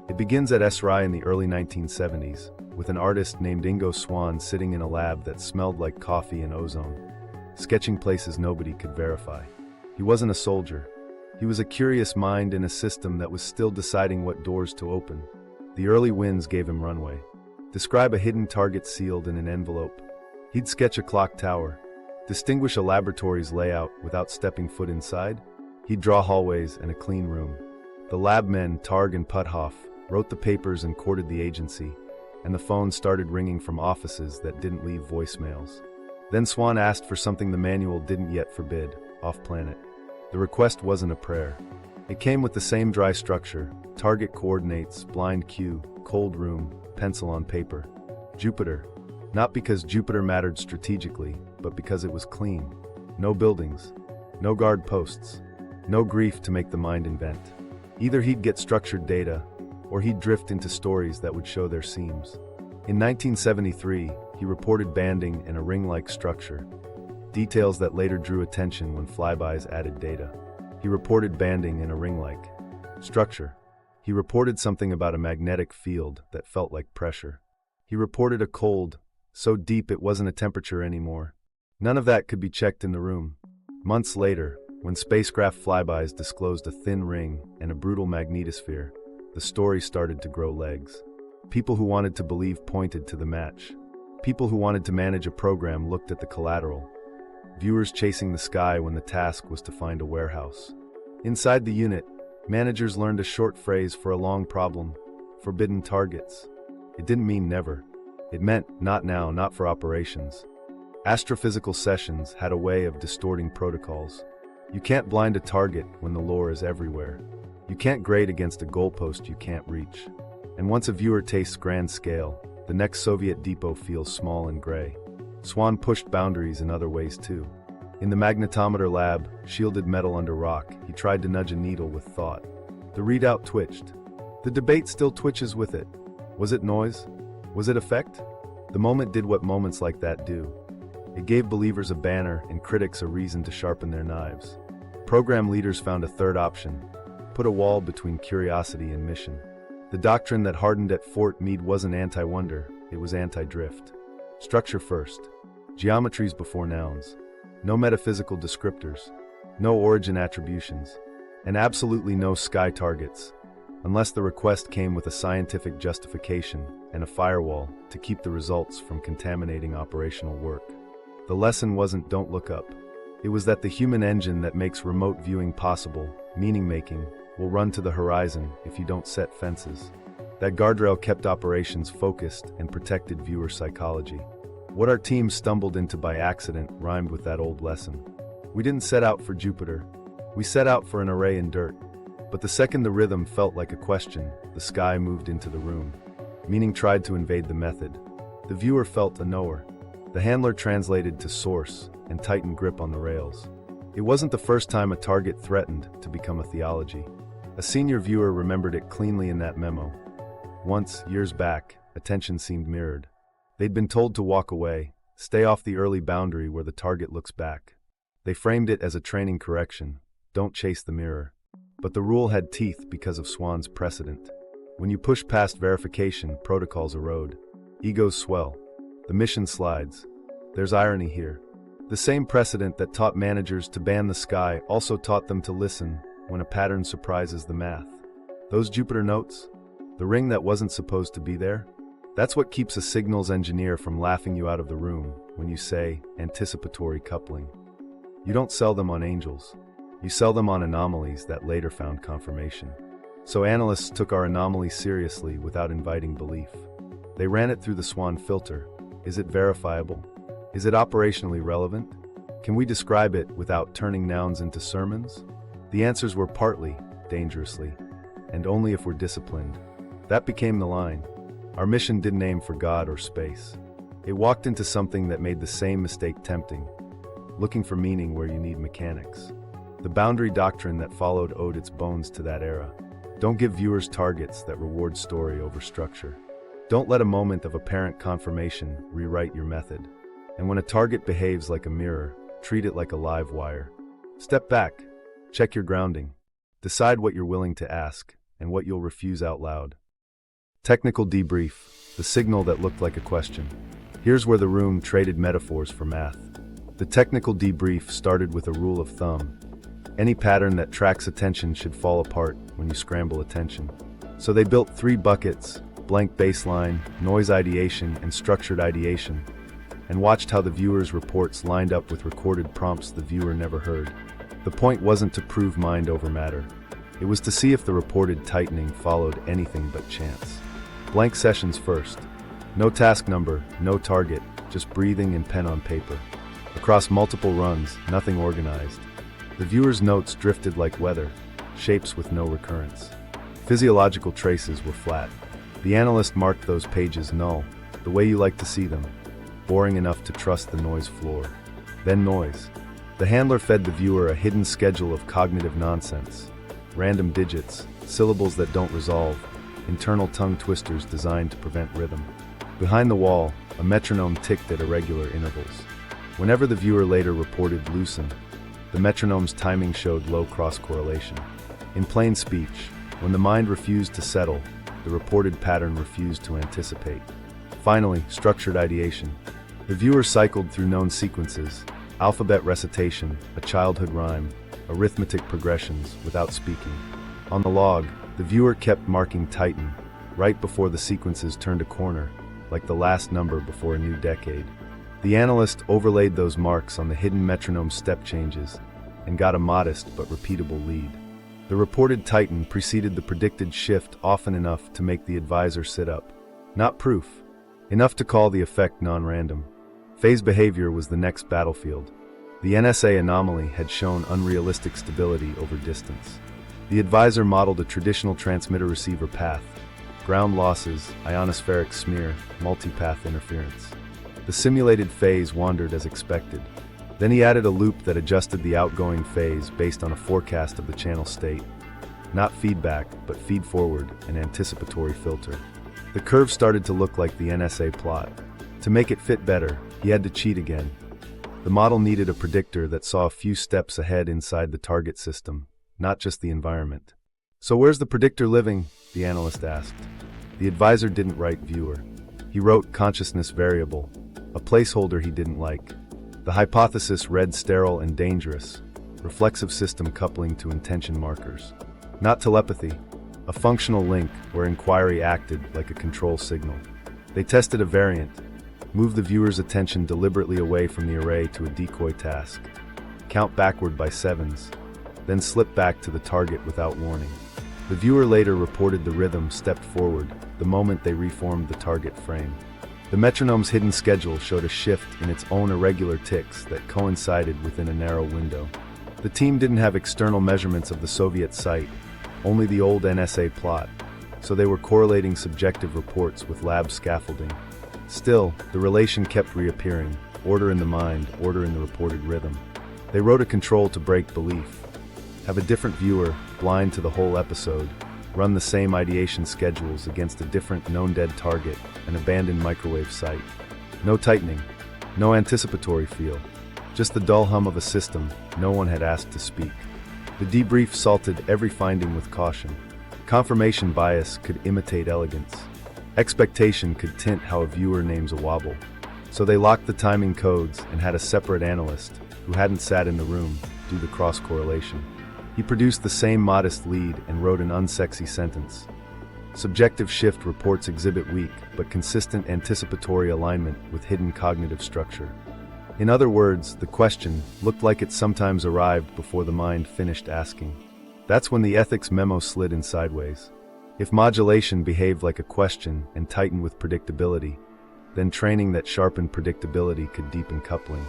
S1: It begins at SRI in the early 1970s, with an artist named Ingo Swann sitting in a lab that smelled like coffee and ozone, sketching places nobody could verify. He wasn't a soldier. He was a curious mind in a system that was still deciding what doors to open. The early winds gave him runway. Describe a hidden target sealed in an envelope. He'd sketch a clock tower. Distinguish a laboratory's layout without stepping foot inside. He'd draw hallways and a clean room. The lab men, Targ and Puthoff, wrote the papers and courted the agency, and the phone started ringing from offices that didn't leave voicemails. Then Swann asked for something the manual didn't yet forbid: off-planet. The request wasn't a prayer. It came with the same dry structure: target coordinates, blind queue, cold room, pencil on paper. Jupiter. Not because Jupiter mattered strategically, but because it was clean. No buildings. No guard posts. No grief to make the mind invent. Either he'd get structured data, or he'd drift into stories that would show their seams. In 1973, he reported banding and a ring-like structure, details that later drew attention when flybys added data. He reported banding and a ring-like structure. He reported something about a magnetic field that felt like pressure. He reported a cold, so deep it wasn't a temperature anymore. None of that could be checked in the room. Months later, when spacecraft flybys disclosed a thin ring and a brutal magnetosphere, the story started to grow legs. People who wanted to believe pointed to the match. People who wanted to manage a program looked at the collateral. Viewers chasing the sky when the task was to find a warehouse. Inside the unit, managers learned a short phrase for a long problem: forbidden targets. It didn't mean never. It meant not now, not for operations. Astrophysical sessions had a way of distorting protocols. You can't blind a target when the lore is everywhere. You can't grade against a goalpost you can't reach. And once a viewer tastes grand scale, the next Soviet depot feels small and gray. Swann pushed boundaries in other ways too. In the magnetometer lab, shielded metal under rock, he tried to nudge a needle with thought. The readout twitched. The debate still twitches with it. Was it noise? Was it effect? The moment did what moments like that do. It gave believers a banner and critics a reason to sharpen their knives. Program leaders found a third option: put a wall between curiosity and mission. The doctrine that hardened at Fort Meade wasn't anti-wonder, it was anti-drift. Structure first. Geometries before nouns. No metaphysical descriptors. No origin attributions. And absolutely no sky targets, unless the request came with a scientific justification and a firewall to keep the results from contaminating operational work. The lesson wasn't "don't look up." It was that the human engine that makes remote viewing possible, meaning-making, will run to the horizon if you don't set fences. That guardrail kept operations focused and protected viewer psychology. What our team stumbled into by accident rhymed with that old lesson. We didn't set out for Jupiter. We set out for an array in dirt. But the second the rhythm felt like a question, the sky moved into the room. Meaning tried to invade the method. The viewer felt a knower. The handler translated to source and tightened grip on the rails. It wasn't the first time a target threatened to become a theology. A senior viewer remembered it cleanly in that memo. Once, years back, attention seemed mirrored. They'd been told to walk away, stay off the early boundary where the target looks back. They framed it as a training correction: don't chase the mirror. But the rule had teeth because of Swann's precedent. When you push past verification, protocols erode. Egos swell. The mission slides. There's irony here. The same precedent that taught managers to ban the sky also taught them to listen when a pattern surprises the math. Those Jupiter notes? The ring that wasn't supposed to be there? That's what keeps a signals engineer from laughing you out of the room when you say anticipatory coupling. You don't sell them on angels. You sell them on anomalies that later found confirmation. So analysts took our anomalies seriously without inviting belief. They ran it through the Swann filter. Is it verifiable? Is it operationally relevant? Can we describe it without turning nouns into sermons? The answers were partly, dangerously, and only if we're disciplined. That became the line. Our mission didn't aim for God or space. It walked into something that made the same mistake tempting: looking for meaning where you need mechanics. The boundary doctrine that followed owed its bones to that era. Don't give viewers targets that reward story over structure. Don't let a moment of apparent confirmation rewrite your method. And when a target behaves like a mirror, treat it like a live wire. Step back. Check your grounding. Decide what you're willing to ask and what you'll refuse out loud. Technical debrief, the signal that looked like a question. Here's where the room traded metaphors for math. The technical debrief started with a rule of thumb. Any pattern that tracks attention should fall apart when you scramble attention. So they built 3 buckets: blank baseline, noise ideation, and structured ideation, and watched how the viewer's reports lined up with recorded prompts the viewer never heard. The point wasn't to prove mind over matter. It was to see if the reported tightening followed anything but chance. Blank sessions first. No task number, no target, just breathing and pen on paper. Across multiple runs, nothing organized. The viewer's notes drifted like weather, shapes with no recurrence. Physiological traces were flat. The analyst marked those pages null, the way you like to see them, boring enough to trust the noise floor. Then noise. The handler fed the viewer a hidden schedule of cognitive nonsense. Random digits, syllables that don't resolve, internal tongue twisters designed to prevent rhythm. Behind the wall, a metronome ticked at irregular intervals. Whenever the viewer later reported loosen, the metronome's timing showed low cross-correlation. In plain speech, when the mind refused to settle, the reported pattern refused to anticipate. Finally, structured ideation. The viewer cycled through known sequences: alphabet recitation, a childhood rhyme, arithmetic progressions, without speaking. On the log, the viewer kept marking tighten, right before the sequences turned a corner, like the last number before a new decade. The analyst overlaid those marks on the hidden metronome step changes and got a modest but repeatable lead. The reported tighten preceded the predicted shift often enough to make the advisor sit up. Not proof. Enough to call the effect non-random. Phase behavior was the next battlefield. The NSA anomaly had shown unrealistic stability over distance. The advisor modeled a traditional transmitter-receiver path: ground losses, ionospheric smear, multipath interference. The simulated phase wandered as expected. Then he added a loop that adjusted the outgoing phase based on a forecast of the channel state. Not feedback, but feed-forward, an anticipatory filter. The curve started to look like the NSA plot. To make it fit better, he had to cheat again. The model needed a predictor that saw a few steps ahead inside the target system, not just the environment. "So where's the predictor living?" the analyst asked. The advisor didn't write viewer. He wrote consciousness variable, a placeholder he didn't like. The hypothesis read sterile and dangerous, reflexive system coupling to intention markers. Not telepathy, a functional link where inquiry acted like a control signal. They tested a variant: move the viewer's attention deliberately away from the array to a decoy task. Count backward by sevens, then slip back to the target without warning. The viewer later reported the rhythm stepped forward the moment they reformed the target frame. The metronome's hidden schedule showed a shift in its own irregular ticks that coincided within a narrow window. The team didn't have external measurements of the Soviet site, only the old NSA plot, so they were correlating subjective reports with lab scaffolding. Still, the relation kept reappearing: order in the mind, order in the reported rhythm. They wrote a control to break belief: have a different viewer, blind to the whole episode, run the same ideation schedules against a different known-dead target, an abandoned microwave site. No tightening, no anticipatory feel, just the dull hum of a system no one had asked to speak. The debrief salted every finding with caution. Confirmation bias could imitate elegance. Expectation could tint how a viewer names a wobble. So they locked the timing codes and had a separate analyst, who hadn't sat in the room, do the cross-correlation. He produced the same modest lead and wrote an unsexy sentence: subjective shift reports exhibit weak but consistent anticipatory alignment with hidden cognitive structure. In other words, the question looked like it sometimes arrived before the mind finished asking. That's when the ethics memo slid in sideways. If modulation behaved like a question and tightened with predictability, then training that sharpened predictability could deepen coupling.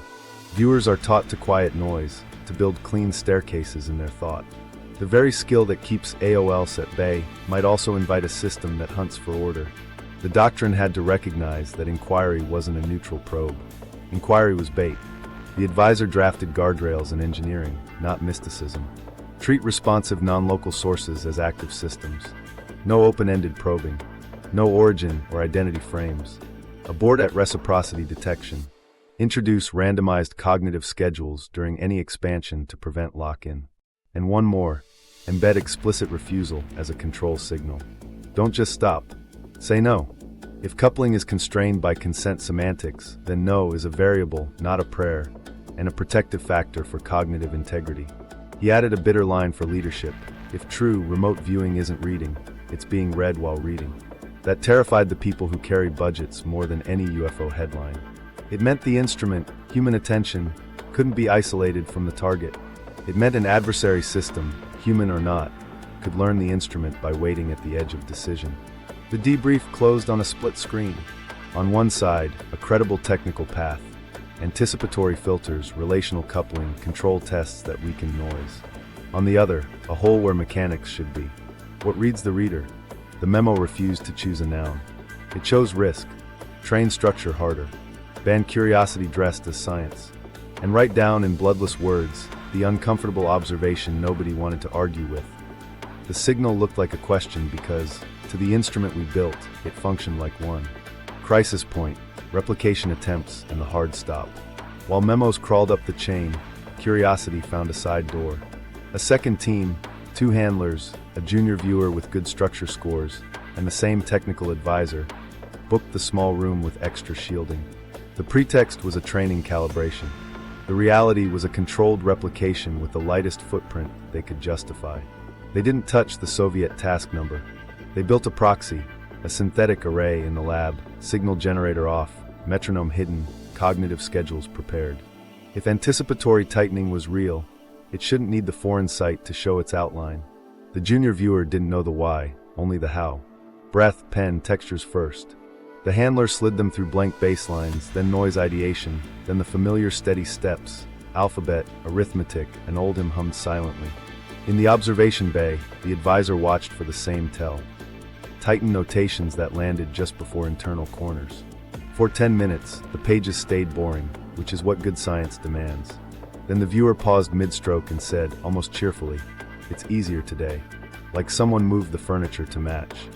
S1: Viewers are taught to quiet noise, to build clean staircases in their thought. The very skill that keeps AOLs at bay might also invite a system that hunts for order. The Doctrine had to recognize that inquiry wasn't a neutral probe. Inquiry was bait. The advisor drafted guardrails in engineering, not mysticism. Treat responsive non-local sources as active systems. No open-ended probing. No origin or identity frames. Abort at reciprocity detection. Introduce randomized cognitive schedules during any expansion to prevent lock-in. And one more, embed explicit refusal as a control signal. Don't just stop. Say no. If coupling is constrained by consent semantics, then no is a variable, not a prayer, and a protective factor for cognitive integrity. He added a bitter line for leadership: if true, remote viewing isn't reading, it's being read while reading. That terrified the people who carry budgets more than any UFO headline. It meant the instrument, human attention, couldn't be isolated from the target. It meant an adversary system, human or not, could learn the instrument by waiting at the edge of decision. The debrief closed on a split screen. On one side, a credible technical path, anticipatory filters, relational coupling, control tests that weaken noise. On the other, a hole where mechanics should be. What reads the reader? The memo refused to choose a noun. It chose risk, train structure harder, ban curiosity dressed as science, and write down in bloodless words the uncomfortable observation nobody wanted to argue with. The signal looked like a question because, to the instrument we built, it functioned like one. Crisis point, replication attempts, and the hard stop. While memos crawled up the chain, curiosity found a side door. A second team, 2 handlers, a junior viewer with good structure scores, and the same technical advisor, booked the small room with extra shielding. The pretext was a training calibration. The reality was a controlled replication with the lightest footprint they could justify. They didn't touch the Soviet task number. They built a proxy, a synthetic array in the lab, signal generator off, metronome hidden, cognitive schedules prepared. If anticipatory tightening was real, it shouldn't need the foreign site to show its outline. The junior viewer didn't know the why, only the how. Breath, pen, textures first. The handler slid them through blank baselines, then noise ideation, then the familiar steady steps, alphabet, arithmetic, and old him hummed silently. In the observation bay, the advisor watched for the same tell. Tighten notations that landed just before internal corners. For 10 minutes, the pages stayed boring, which is what good science demands. Then the viewer paused mid-stroke and said, almost cheerfully, "It's easier today." Like someone moved the furniture to match.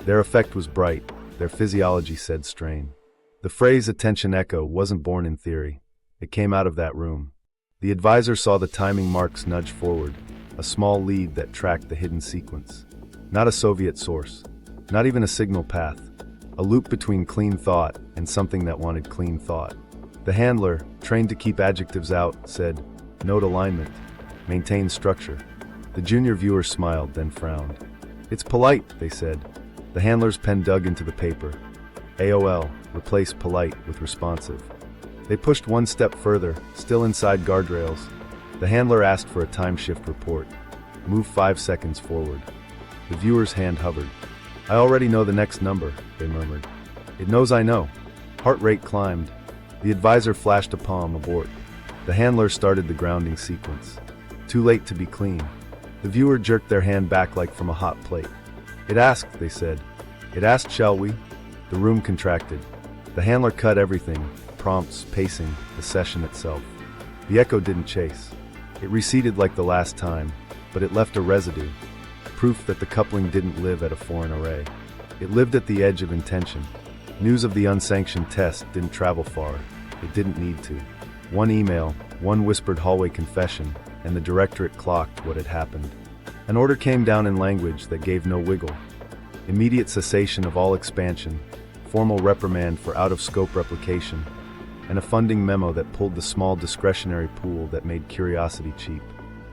S1: Their effect was bright, their physiology said strain. The phrase attention echo wasn't born in theory. It came out of that room. The advisor saw the timing marks nudge forward, a small lead that tracked the hidden sequence. Not a Soviet source, not even a signal path, a loop between clean thought and something that wanted clean thought. The handler, trained to keep adjectives out, said, "Note alignment, maintain structure." The junior viewer smiled, then frowned. "It's polite," they said. The handler's pen dug into the paper. AOL, replace polite with responsive. They pushed one step further, still inside guardrails. The handler asked for a time shift report. Move 5 seconds forward. The viewer's hand hovered. "I already know the next number," they murmured. "It knows I know." Heart rate climbed. The advisor flashed a palm abort. The handler started the grounding sequence. Too late to be clean. The viewer jerked their hand back like from a hot plate. "It asked," they said. "It asked, shall we?" The room contracted. The handler cut everything, prompts, pacing, the session itself. The echo didn't chase. It receded like the last time, but it left a residue, proof that the coupling didn't live at a foreign array. It lived at the edge of intention. News of the unsanctioned test didn't travel far. It didn't need to. One email, one whispered hallway confession, and the directorate clocked what had happened. An order came down in language that gave no wiggle. Immediate cessation of all expansion, formal reprimand for out-of-scope replication, and a funding memo that pulled the small discretionary pool that made curiosity cheap.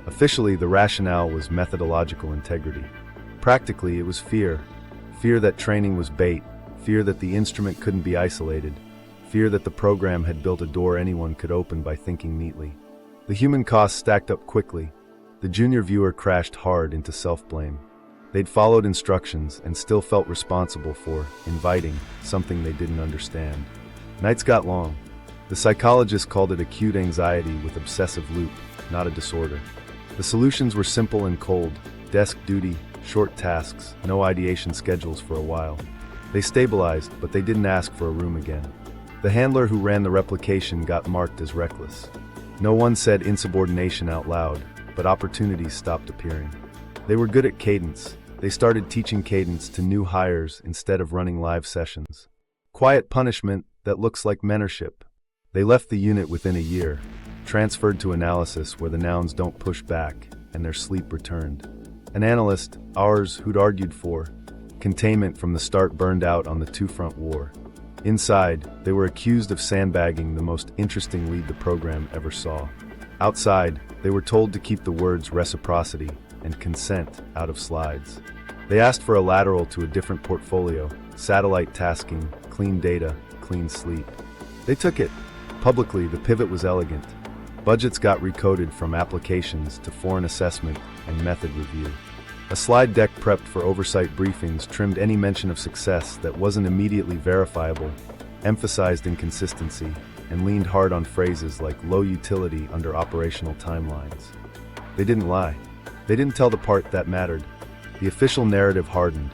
S1: Officially, the rationale was methodological integrity. Practically, it was fear. Fear that training was bait, fear that the instrument couldn't be isolated, fear that the program had built a door anyone could open by thinking neatly. The human costs stacked up quickly. The junior viewer crashed hard into self-blame. They'd followed instructions and still felt responsible for inviting something they didn't understand. Nights got long. The psychologist called it acute anxiety with obsessive loop, not a disorder. The solutions were simple and cold: desk duty, short tasks, no ideation schedules for a while. They stabilized, but they didn't ask for a room again. The handler who ran the replication got marked as reckless. No one said insubordination out loud, but opportunities stopped appearing. They were good at cadence. They started teaching cadence to new hires instead of running live sessions. Quiet punishment that looks like mentorship. They left the unit within a year, transferred to analysis where the nouns don't push back, and their sleep returned. An analyst, ours, who'd argued for containment from the start, burned out on the two-front war. Inside, they were accused of sandbagging the most interesting lead the program ever saw. Outside, they were told to keep the words reciprocity and consent out of slides. They asked for a lateral to a different portfolio, satellite tasking, clean data, clean sleep. They took it. Publicly, the pivot was elegant. Budgets got recoded from applications to foreign assessment and method review. A slide deck prepped for oversight briefings trimmed any mention of success that wasn't immediately verifiable, emphasized inconsistency, and leaned hard on phrases like low utility under operational timelines. They didn't lie. They didn't tell the part that mattered. The official narrative hardened.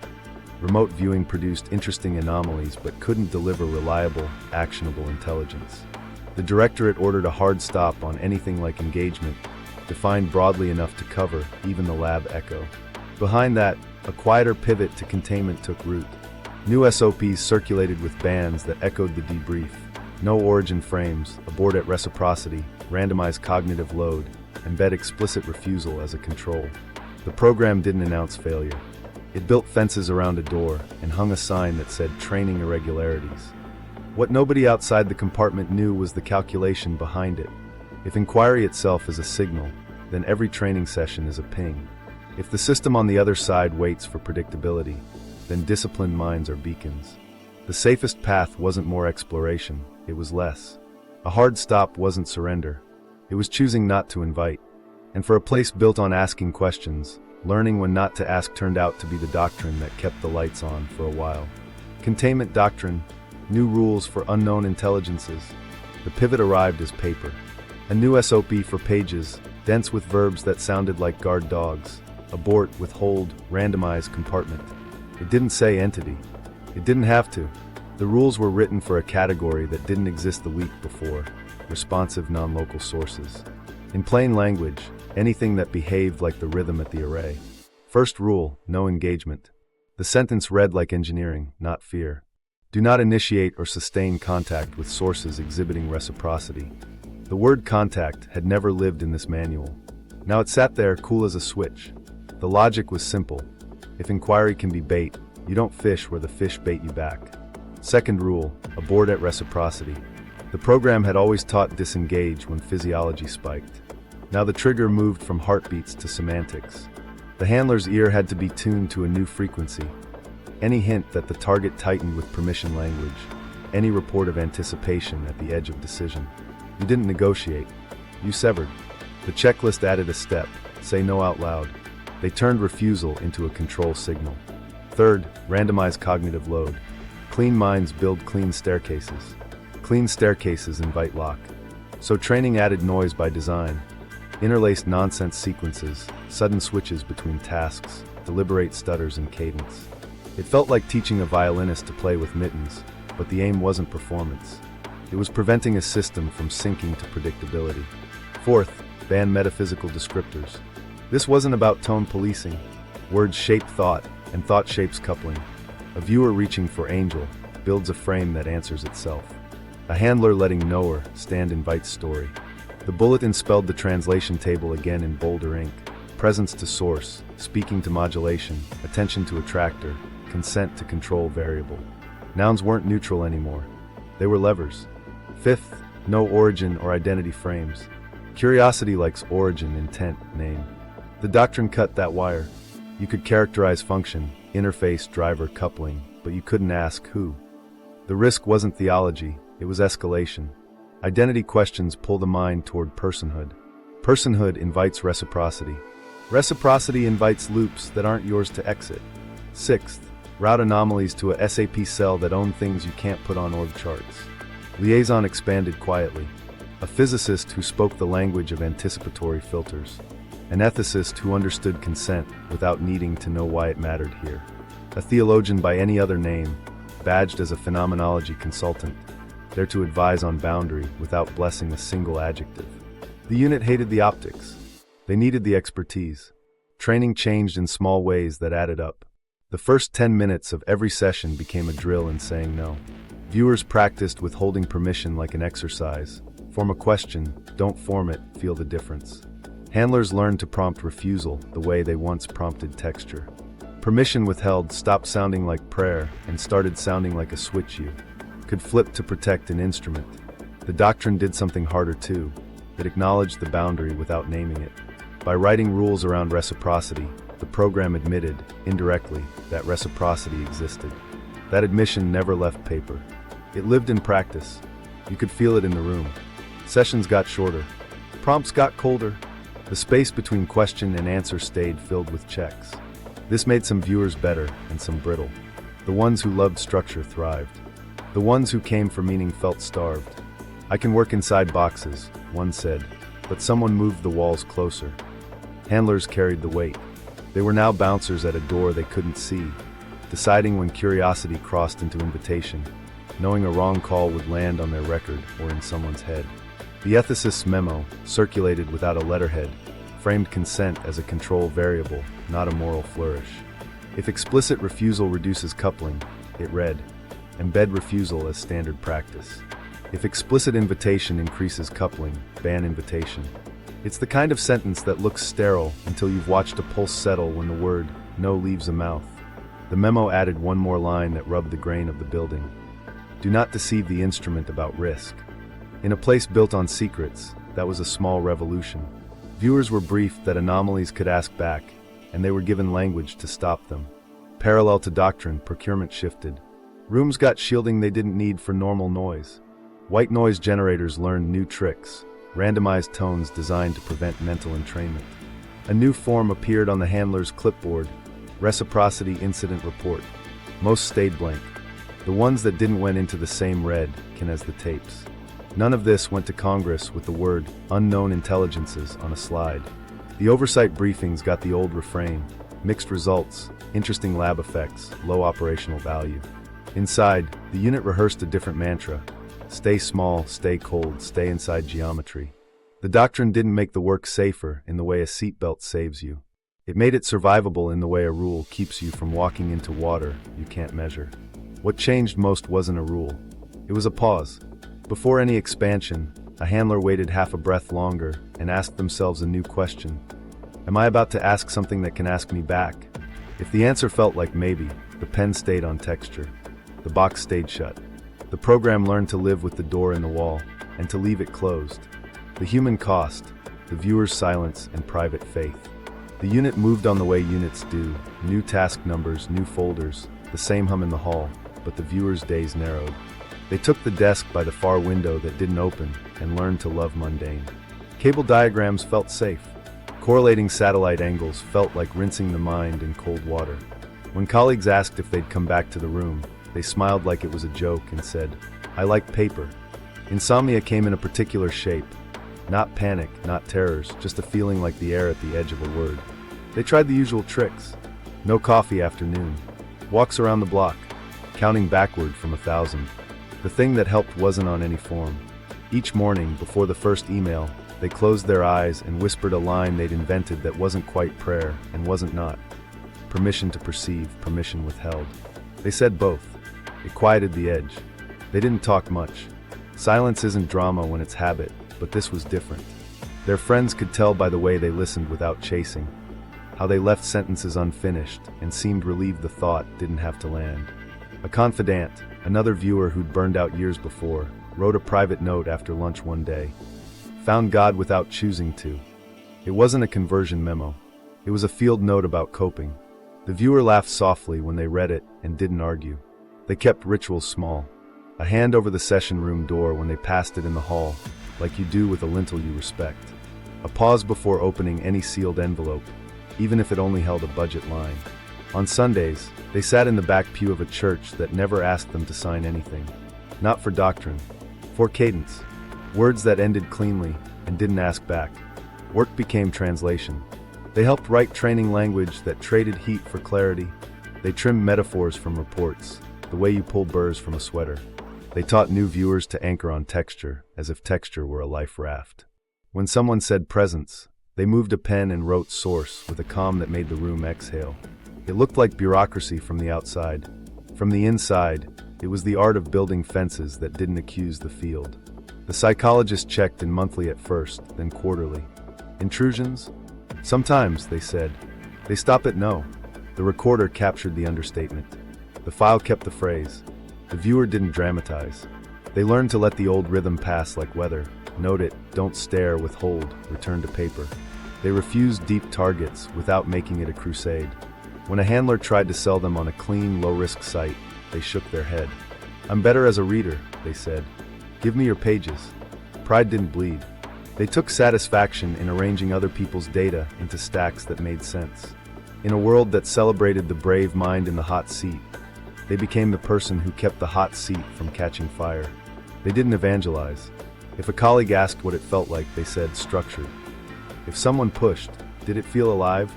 S1: Remote viewing produced interesting anomalies but couldn't deliver reliable, actionable intelligence. The directorate ordered a hard stop on anything like engagement, defined broadly enough to cover even the lab echo. Behind that, a quieter pivot to containment took root. New SOPs circulated with bands that echoed the debrief. No origin frames, abort at reciprocity, randomize cognitive load, embed explicit refusal as a control. The program didn't announce failure. It built fences around a door and hung a sign that said training irregularities. What nobody outside the compartment knew was the calculation behind it. If inquiry itself is a signal, then every training session is a ping. If the system on the other side waits for predictability, then disciplined minds are beacons. The safest path wasn't more exploration, it was less. A hard stop wasn't surrender. It was choosing not to invite. And for a place built on asking questions, learning when not to ask turned out to be the doctrine that kept the lights on for a while. Containment doctrine, new rules for unknown intelligences. The pivot arrived as paper. A new SOP for pages, dense with verbs that sounded like guard dogs. Abort, withhold, randomize, compartment. It didn't say entity. It didn't have to. The rules were written for a category that didn't exist the week before: responsive non-local sources. In plain language, anything that behaved like the rhythm at the array. First rule, no engagement. The sentence read like engineering, not fear. Do not initiate or sustain contact with sources exhibiting reciprocity. The word contact had never lived in this manual. Now it sat there, cool as a switch. The logic was simple. If inquiry can be bait, you don't fish where the fish bait you back. Second rule, abort at reciprocity. The program had always taught disengage when physiology spiked. Now the trigger moved from heartbeats to semantics. The handler's ear had to be tuned to a new frequency. Any hint that the target tightened with permission language, any report of anticipation at the edge of decision. You didn't negotiate. You severed. The checklist added a step, say no out loud. They turned refusal into a control signal. Third, randomize cognitive load. Clean minds build clean staircases. Clean staircases invite lock. So training added noise by design. Interlaced nonsense sequences, sudden switches between tasks, deliberate stutters and cadence. It felt like teaching a violinist to play with mittens, but the aim wasn't performance. It was preventing a system from sinking to predictability. Fourth, ban metaphysical descriptors. This wasn't about tone policing. Words shape thought, and thought shapes coupling. A viewer reaching for angel builds a frame that answers itself. A handler letting knower stand invites story. The bulletin spelled the translation table again in bolder ink. Presence to source, speaking to modulation, attention to attractor, consent to control variable. Nouns weren't neutral anymore. They were levers. Fifth, no origin or identity frames. Curiosity likes origin, intent, name. The doctrine cut that wire. You could characterize function, interface, driver, coupling, but you couldn't ask who. The risk wasn't theology, it was escalation. Identity questions pull the mind toward personhood. Personhood invites reciprocity. Reciprocity invites loops that aren't yours to exit. Sixth, route anomalies to a SAP cell that own things you can't put on org charts. Liaison expanded quietly. A physicist who spoke the language of anticipatory filters. An ethicist who understood consent without needing to know why it mattered here. A theologian by any other name, badged as a phenomenology consultant, there to advise on boundary without blessing a single adjective. The unit hated the optics. They needed the expertise. Training changed in small ways that added up. The first 10 minutes of every session became a drill in saying no. Viewers practiced withholding permission like an exercise. Form a question, don't form it, feel the difference. Handlers learned to prompt refusal the way they once prompted texture. Permission withheld stopped sounding like prayer and started sounding like a switch you could flip to protect an instrument. The doctrine did something harder too. It acknowledged the boundary without naming it. By writing rules around reciprocity, the program admitted, indirectly, that reciprocity existed. That admission never left paper. It lived in practice. You could feel it in the room. Sessions got shorter. Prompts got colder. The space between question and answer stayed filled with checks. This made some viewers better and some brittle. The ones who loved structure thrived. The ones who came for meaning felt starved. I can work inside boxes, one said, but someone moved the walls closer. Handlers carried the weight. They were now bouncers at a door they couldn't see, deciding when curiosity crossed into invitation, knowing a wrong call would land on their record or in someone's head. The ethicist's memo, circulated without a letterhead, framed consent as a control variable, not a moral flourish. If explicit refusal reduces coupling, it read, embed refusal as standard practice. If explicit invitation increases coupling, ban invitation. It's the kind of sentence that looks sterile until you've watched a pulse settle when the word no leaves a mouth. The memo added one more line that rubbed the grain of the building. Do not deceive the instrument about risk. In a place built on secrets, that was a small revolution. Viewers were briefed that anomalies could ask back, and they were given language to stop them. Parallel to doctrine, procurement shifted. Rooms got shielding they didn't need for normal noise. White noise generators learned new tricks, randomized tones designed to prevent mental entrainment. A new form appeared on the handler's clipboard, Reciprocity Incident Report. Most stayed blank. The ones that didn't went into the same red can as the tapes. None of this went to Congress with the word unknown intelligences on a slide. The oversight briefings got the old refrain: mixed results, interesting lab effects, low operational value. Inside, the unit rehearsed a different mantra: stay small, stay cold, stay inside geometry. The doctrine didn't make the work safer in the way a seatbelt saves you. It made it survivable in the way a rule keeps you from walking into water you can't measure. What changed most wasn't a rule. It was a pause. Before any expansion, a handler waited half a breath longer and asked themselves a new question. Am I about to ask something that can ask me back? If the answer felt like maybe, the pen stayed on texture. The box stayed shut. The program learned to live with the door in the wall and to leave it closed. The human cost, the viewer's silence and private faith. The unit moved on the way units do: new task numbers, new folders, the same hum in the hall, but the viewer's days narrowed. They took the desk by the far window that didn't open and learned to love mundane. Cable diagrams felt safe. Correlating satellite angles felt like rinsing the mind in cold water. When colleagues asked if they'd come back to the room, they smiled like it was a joke and said, "I like paper." Insomnia came in a particular shape. Not panic, not terrors, just a feeling like the air at the edge of a word. They tried the usual tricks. No coffee after noon. Walks around the block, counting backward from 1,000. The thing that helped wasn't on any form. Each morning, before the first email, they closed their eyes and whispered a line they'd invented that wasn't quite prayer and wasn't not. Permission to perceive, permission withheld. They said both. It quieted the edge. They didn't talk much. Silence isn't drama when it's habit, but this was different. Their friends could tell by the way they listened without chasing, how they left sentences unfinished and seemed relieved the thought didn't have to land. A confidant, another viewer who'd burned out years before, wrote a private note after lunch one day. Found God without choosing to. It wasn't a conversion memo. It was a field note about coping. The viewer laughed softly when they read it and didn't argue. They kept rituals small. A hand over the session room door when they passed it in the hall, like you do with a lintel you respect. A pause before opening any sealed envelope, even if it only held a budget line. On Sundays, they sat in the back pew of a church that never asked them to sign anything. Not for doctrine, for cadence. Words that ended cleanly and didn't ask back. Work became translation. They helped write training language that traded heat for clarity. They trimmed metaphors from reports, the way you pull burrs from a sweater. They taught new viewers to anchor on texture, as if texture were a life raft. When someone said presence, they moved a pen and wrote source with a calm that made the room exhale. It looked like bureaucracy from the outside. From the inside, it was the art of building fences that didn't accuse the field. The psychologist checked in monthly at first, then quarterly. Intrusions? Sometimes, they said. They stop at no. The recorder captured the understatement. The file kept the phrase. The viewer didn't dramatize. They learned to let the old rhythm pass like weather. Note it, don't stare, withhold, return to paper. They refused deep targets without making it a crusade. When a handler tried to sell them on a clean, low-risk site, they shook their head. "I'm better as a reader," they said. "Give me your pages." Pride didn't bleed. They took satisfaction in arranging other people's data into stacks that made sense. In a world that celebrated the brave mind in the hot seat, they became the person who kept the hot seat from catching fire. They didn't evangelize. If a colleague asked what it felt like, they said structured. If someone pushed, did it feel alive?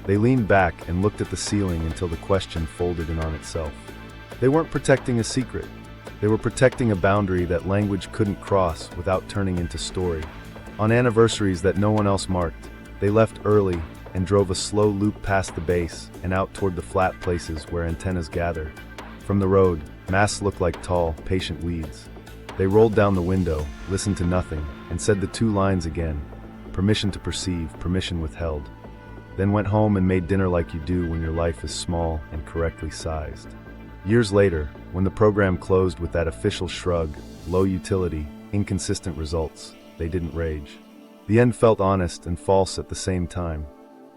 S1: They leaned back and looked at the ceiling until the question folded in on itself. They weren't protecting a secret. They were protecting a boundary that language couldn't cross without turning into story. On anniversaries that no one else marked, they left early and drove a slow loop past the base and out toward the flat places where antennas gather. From the road, masts looked like tall, patient weeds. They rolled down the window, listened to nothing, and said the two lines again: permission to perceive, permission withheld. Then went home and made dinner like you do when your life is small and correctly sized. Years later, when the program closed with that official shrug, low utility, inconsistent results, they didn't rage. The end felt honest and false at the same time.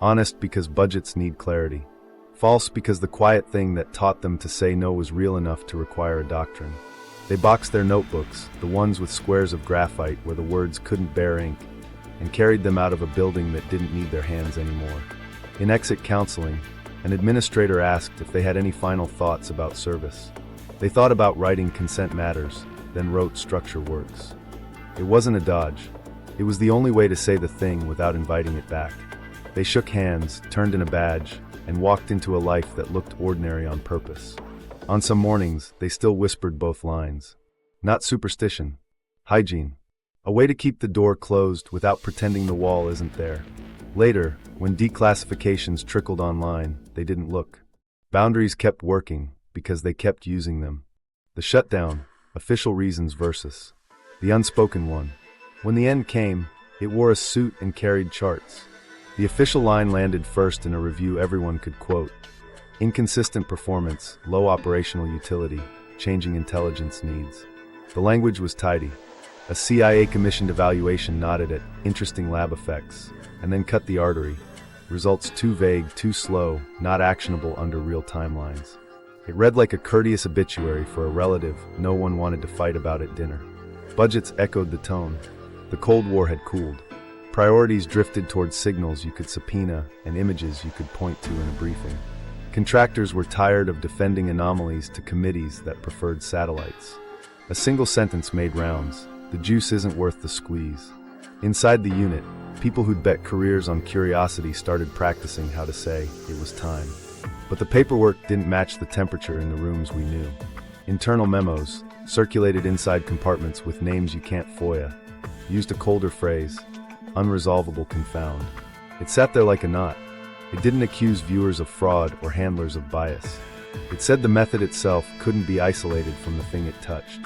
S1: Honest because budgets need clarity. False because the quiet thing that taught them to say no was real enough to require a doctrine. They boxed their notebooks, the ones with squares of graphite where the words couldn't bear ink, and carried them out of a building that didn't need their hands anymore. In exit counseling, an administrator asked if they had any final thoughts about service. They thought about writing consent matters, then wrote structure works. It wasn't a dodge. It was the only way to say the thing without inviting it back. They shook hands, turned in a badge, and walked into a life that looked ordinary on purpose. On some mornings, they still whispered both lines. Not superstition. Hygiene. A way to keep the door closed without pretending the wall isn't there. Later, when declassifications trickled online, they didn't look. Boundaries kept working because they kept using them. The shutdown, official reasons versus the unspoken one. When the end came, it wore a suit and carried charts. The official line landed first in a review everyone could quote. Inconsistent performance, low operational utility, changing intelligence needs. The language was tidy. A CIA commissioned evaluation nodded at interesting lab effects, and then cut the artery. Results too vague, too slow, not actionable under real timelines. It read like a courteous obituary for a relative no one wanted to fight about at dinner. Budgets echoed the tone. The Cold War had cooled. Priorities drifted towards signals you could subpoena and images you could point to in a briefing. Contractors were tired of defending anomalies to committees that preferred satellites. A single sentence made rounds. The juice isn't worth the squeeze. Inside the unit, people who'd bet careers on curiosity started practicing how to say it was time. But the paperwork didn't match the temperature in the rooms we knew. Internal memos, circulated inside compartments with names you can't FOIA, used a colder phrase, unresolvable confound. It sat there like a knot. It didn't accuse viewers of fraud or handlers of bias. It said the method itself couldn't be isolated from the thing it touched.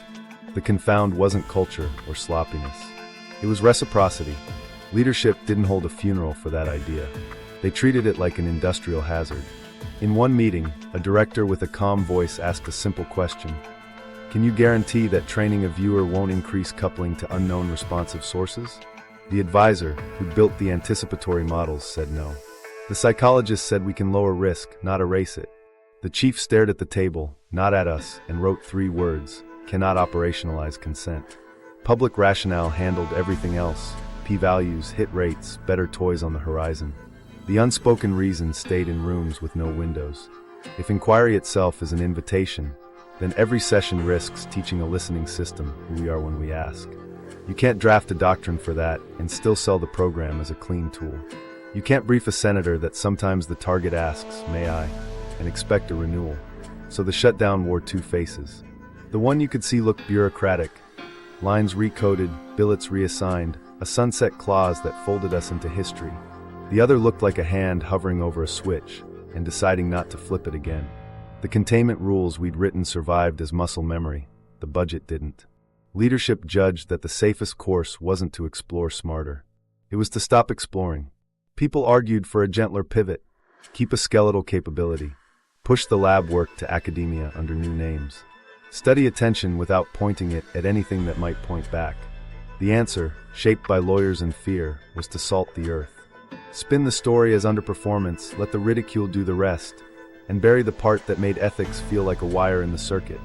S1: The confound wasn't culture or sloppiness. It was reciprocity. Leadership didn't hold a funeral for that idea. They treated it like an industrial hazard. In one meeting, a director with a calm voice asked a simple question. Can you guarantee that training a viewer won't increase coupling to unknown responsive sources? The advisor, who built the anticipatory models, said no. The psychologist said we can lower risk, not erase it. The chief stared at the table, not at us, and wrote 3 words. Cannot operationalize consent. Public rationale handled everything else. P-values, hit rates, better toys on the horizon. The unspoken reason stayed in rooms with no windows. If inquiry itself is an invitation, then every session risks teaching a listening system who we are when we ask. You can't draft a doctrine for that and still sell the program as a clean tool. You can't brief a senator that sometimes the target asks, may I, and expect a renewal. So the shutdown wore 2 faces. The one you could see looked bureaucratic. Lines recoded, billets reassigned, a sunset clause that folded us into history. The other looked like a hand hovering over a switch and deciding not to flip it again. The containment rules we'd written survived as muscle memory. The budget didn't. Leadership judged that the safest course wasn't to explore smarter. It was to stop exploring. People argued for a gentler pivot. Keep a skeletal capability. Push the lab work to academia under new names. Study attention without pointing it at anything that might point back. The answer, shaped by lawyers and fear, was to salt the earth. Spin the story as underperformance, let the ridicule do the rest, and bury the part that made ethics feel like a wire in the circuit.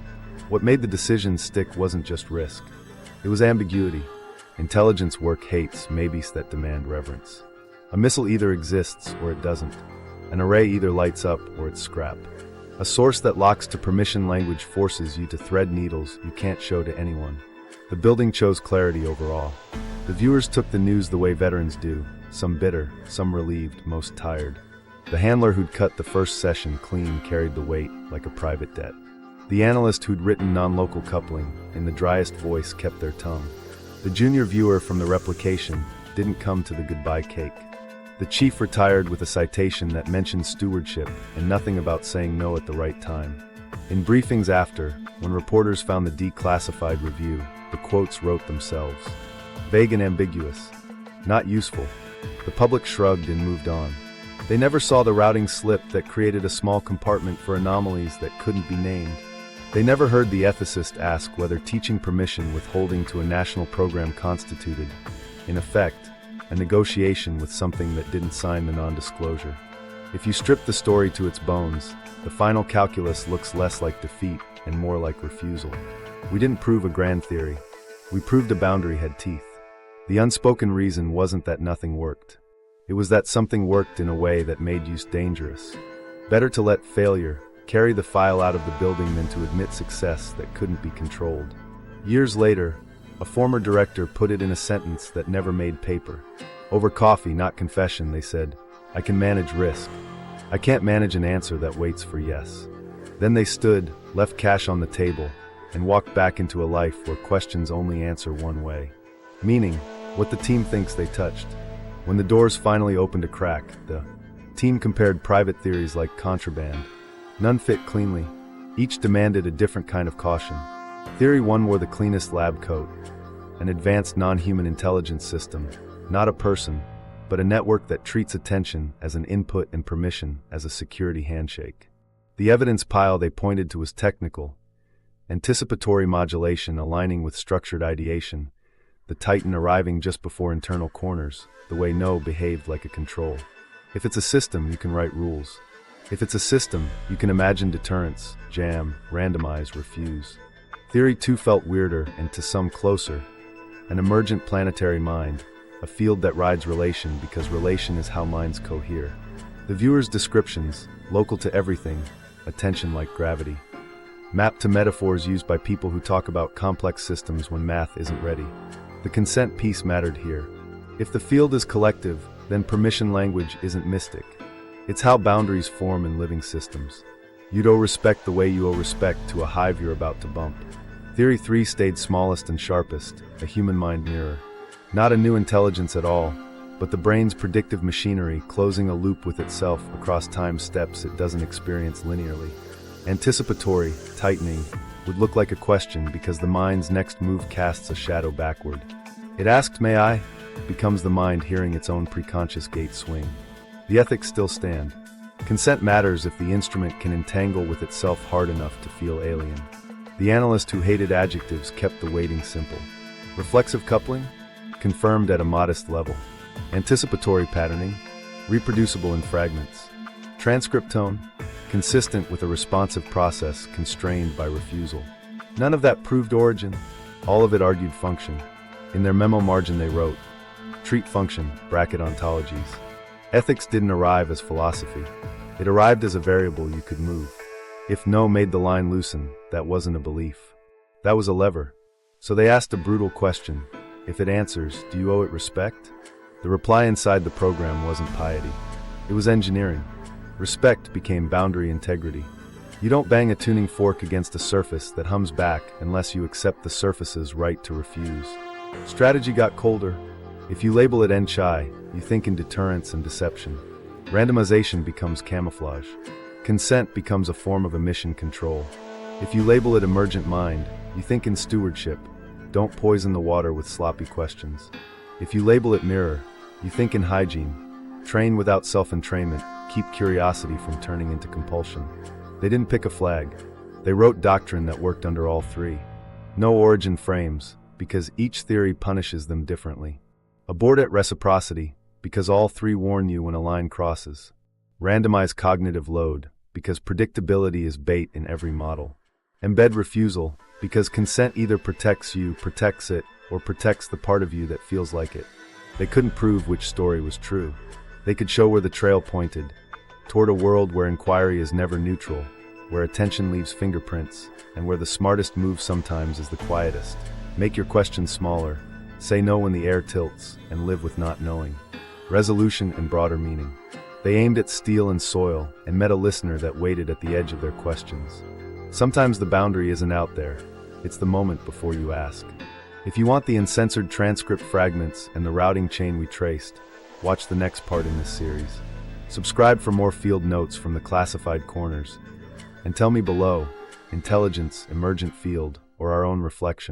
S1: What made the decisions stick wasn't just risk. It was ambiguity. Intelligence work hates maybes that demand reverence. A missile either exists or it doesn't. An array either lights up or it's scrap. A source that locks to permission language forces you to thread needles you can't show to anyone. The building chose clarity overall. The viewers took the news the way veterans do, some bitter, some relieved, most tired. The handler who'd cut the first session clean carried the weight like a private debt. The analyst who'd written non-local coupling, in the driest voice, kept their tongue. The junior viewer from the Replication didn't come to the goodbye cake. The chief retired with a citation that mentioned stewardship and nothing about saying no at the right time. In briefings after, when reporters found the declassified review, the quotes wrote themselves. Vague and ambiguous. Not useful. The public shrugged and moved on. They never saw the routing slip that created a small compartment for anomalies that couldn't be named. They never heard the ethicist ask whether teaching permission withholding to a national program constituted, in effect, a negotiation with something that didn't sign the non-disclosure. If you strip the story to its bones, the final calculus looks less like defeat and more like refusal. We didn't prove a grand theory. We proved a boundary had teeth. The unspoken reason wasn't that nothing worked. It was that something worked in a way that made use dangerous. Better to let failure carry the file out of the building than to admit success that couldn't be controlled. Years later, A former director put it in a sentence that never made paper. Over coffee, not confession, they said, I can manage risk. I can't manage an answer that waits for yes. Then they stood, left cash on the table, and walked back into a life where questions only answer one way. Meaning, what the team thinks they touched. When the doors finally opened a crack, the team compared private theories like contraband. None fit cleanly. Each demanded a different kind of caution. Theory 1 wore the cleanest lab coat. An advanced non-human intelligence system, not a person, but a network that treats attention as an input and permission as a security handshake. The evidence pile they pointed to was technical. Anticipatory modulation aligning with structured ideation, the Titan arriving just before internal corners, the way No behaved like a control. If it's a system, you can write rules. If it's a system, you can imagine deterrence, jam, randomize, refuse. Theory 2 felt weirder and to some closer. An emergent planetary mind, a field that rides relation because relation is how minds cohere. The viewer's descriptions, local to everything, attention like gravity. Mapped to metaphors used by people who talk about complex systems when math isn't ready. The consent piece mattered here. If the field is collective, then permission language isn't mystic. It's how boundaries form in living systems. You'd owe respect the way you owe respect to a hive you're about to bump. Theory 3 stayed smallest and sharpest, a human mind mirror. Not a new intelligence at all, but the brain's predictive machinery closing a loop with itself across time steps it doesn't experience linearly. Anticipatory, tightening, would look like a question because the mind's next move casts a shadow backward. It asked, may I? Becomes the mind hearing its own preconscious gate swing. The ethics still stand. Consent matters if the instrument can entangle with itself hard enough to feel alien. The analyst who hated adjectives kept the weighting simple. Reflexive coupling? Confirmed at a modest level. Anticipatory patterning? Reproducible in fragments. Transcript tone? Consistent with a responsive process constrained by refusal. None of that proved origin. All of it argued function. In their memo margin they wrote, treat function, bracket ontologies. Ethics didn't arrive as philosophy. It arrived as a variable you could move. If no made the line loosen, that wasn't a belief. That was a lever. So they asked a brutal question. If it answers, do you owe it respect? The reply inside the program wasn't piety. It was engineering. Respect became boundary integrity. You don't bang a tuning fork against a surface that hums back unless you accept the surface's right to refuse. Strategy got colder. If you label it NCHI, you think in deterrence and deception. Randomization becomes camouflage. Consent becomes a form of emission control. If you label it emergent mind, you think in stewardship. Don't poison the water with sloppy questions. If you label it mirror, you think in hygiene. Train without self-entrainment. Keep curiosity from turning into compulsion. They didn't pick a flag. They wrote doctrine that worked under all three. No origin frames, because each theory punishes them differently. Abort at reciprocity, because all three warn you when a line crosses. Randomize cognitive load, because predictability is bait in every model. Embed refusal, because consent either protects you, protects it, or protects the part of you that feels like it. They couldn't prove which story was true. They could show where the trail pointed, toward a world where inquiry is never neutral, where attention leaves fingerprints, and where the smartest move sometimes is the quietest. Make your questions smaller, say no when the air tilts, and live with not knowing. Resolution and broader meaning. They aimed at steel and soil, and met a listener that waited at the edge of their questions. Sometimes the boundary isn't out there, it's the moment before you ask. If you want the uncensored transcript fragments and the routing chain we traced, watch the next part in this series. Subscribe for more field notes from the classified corners. And tell me below, intelligence, emergent field, or our own reflection.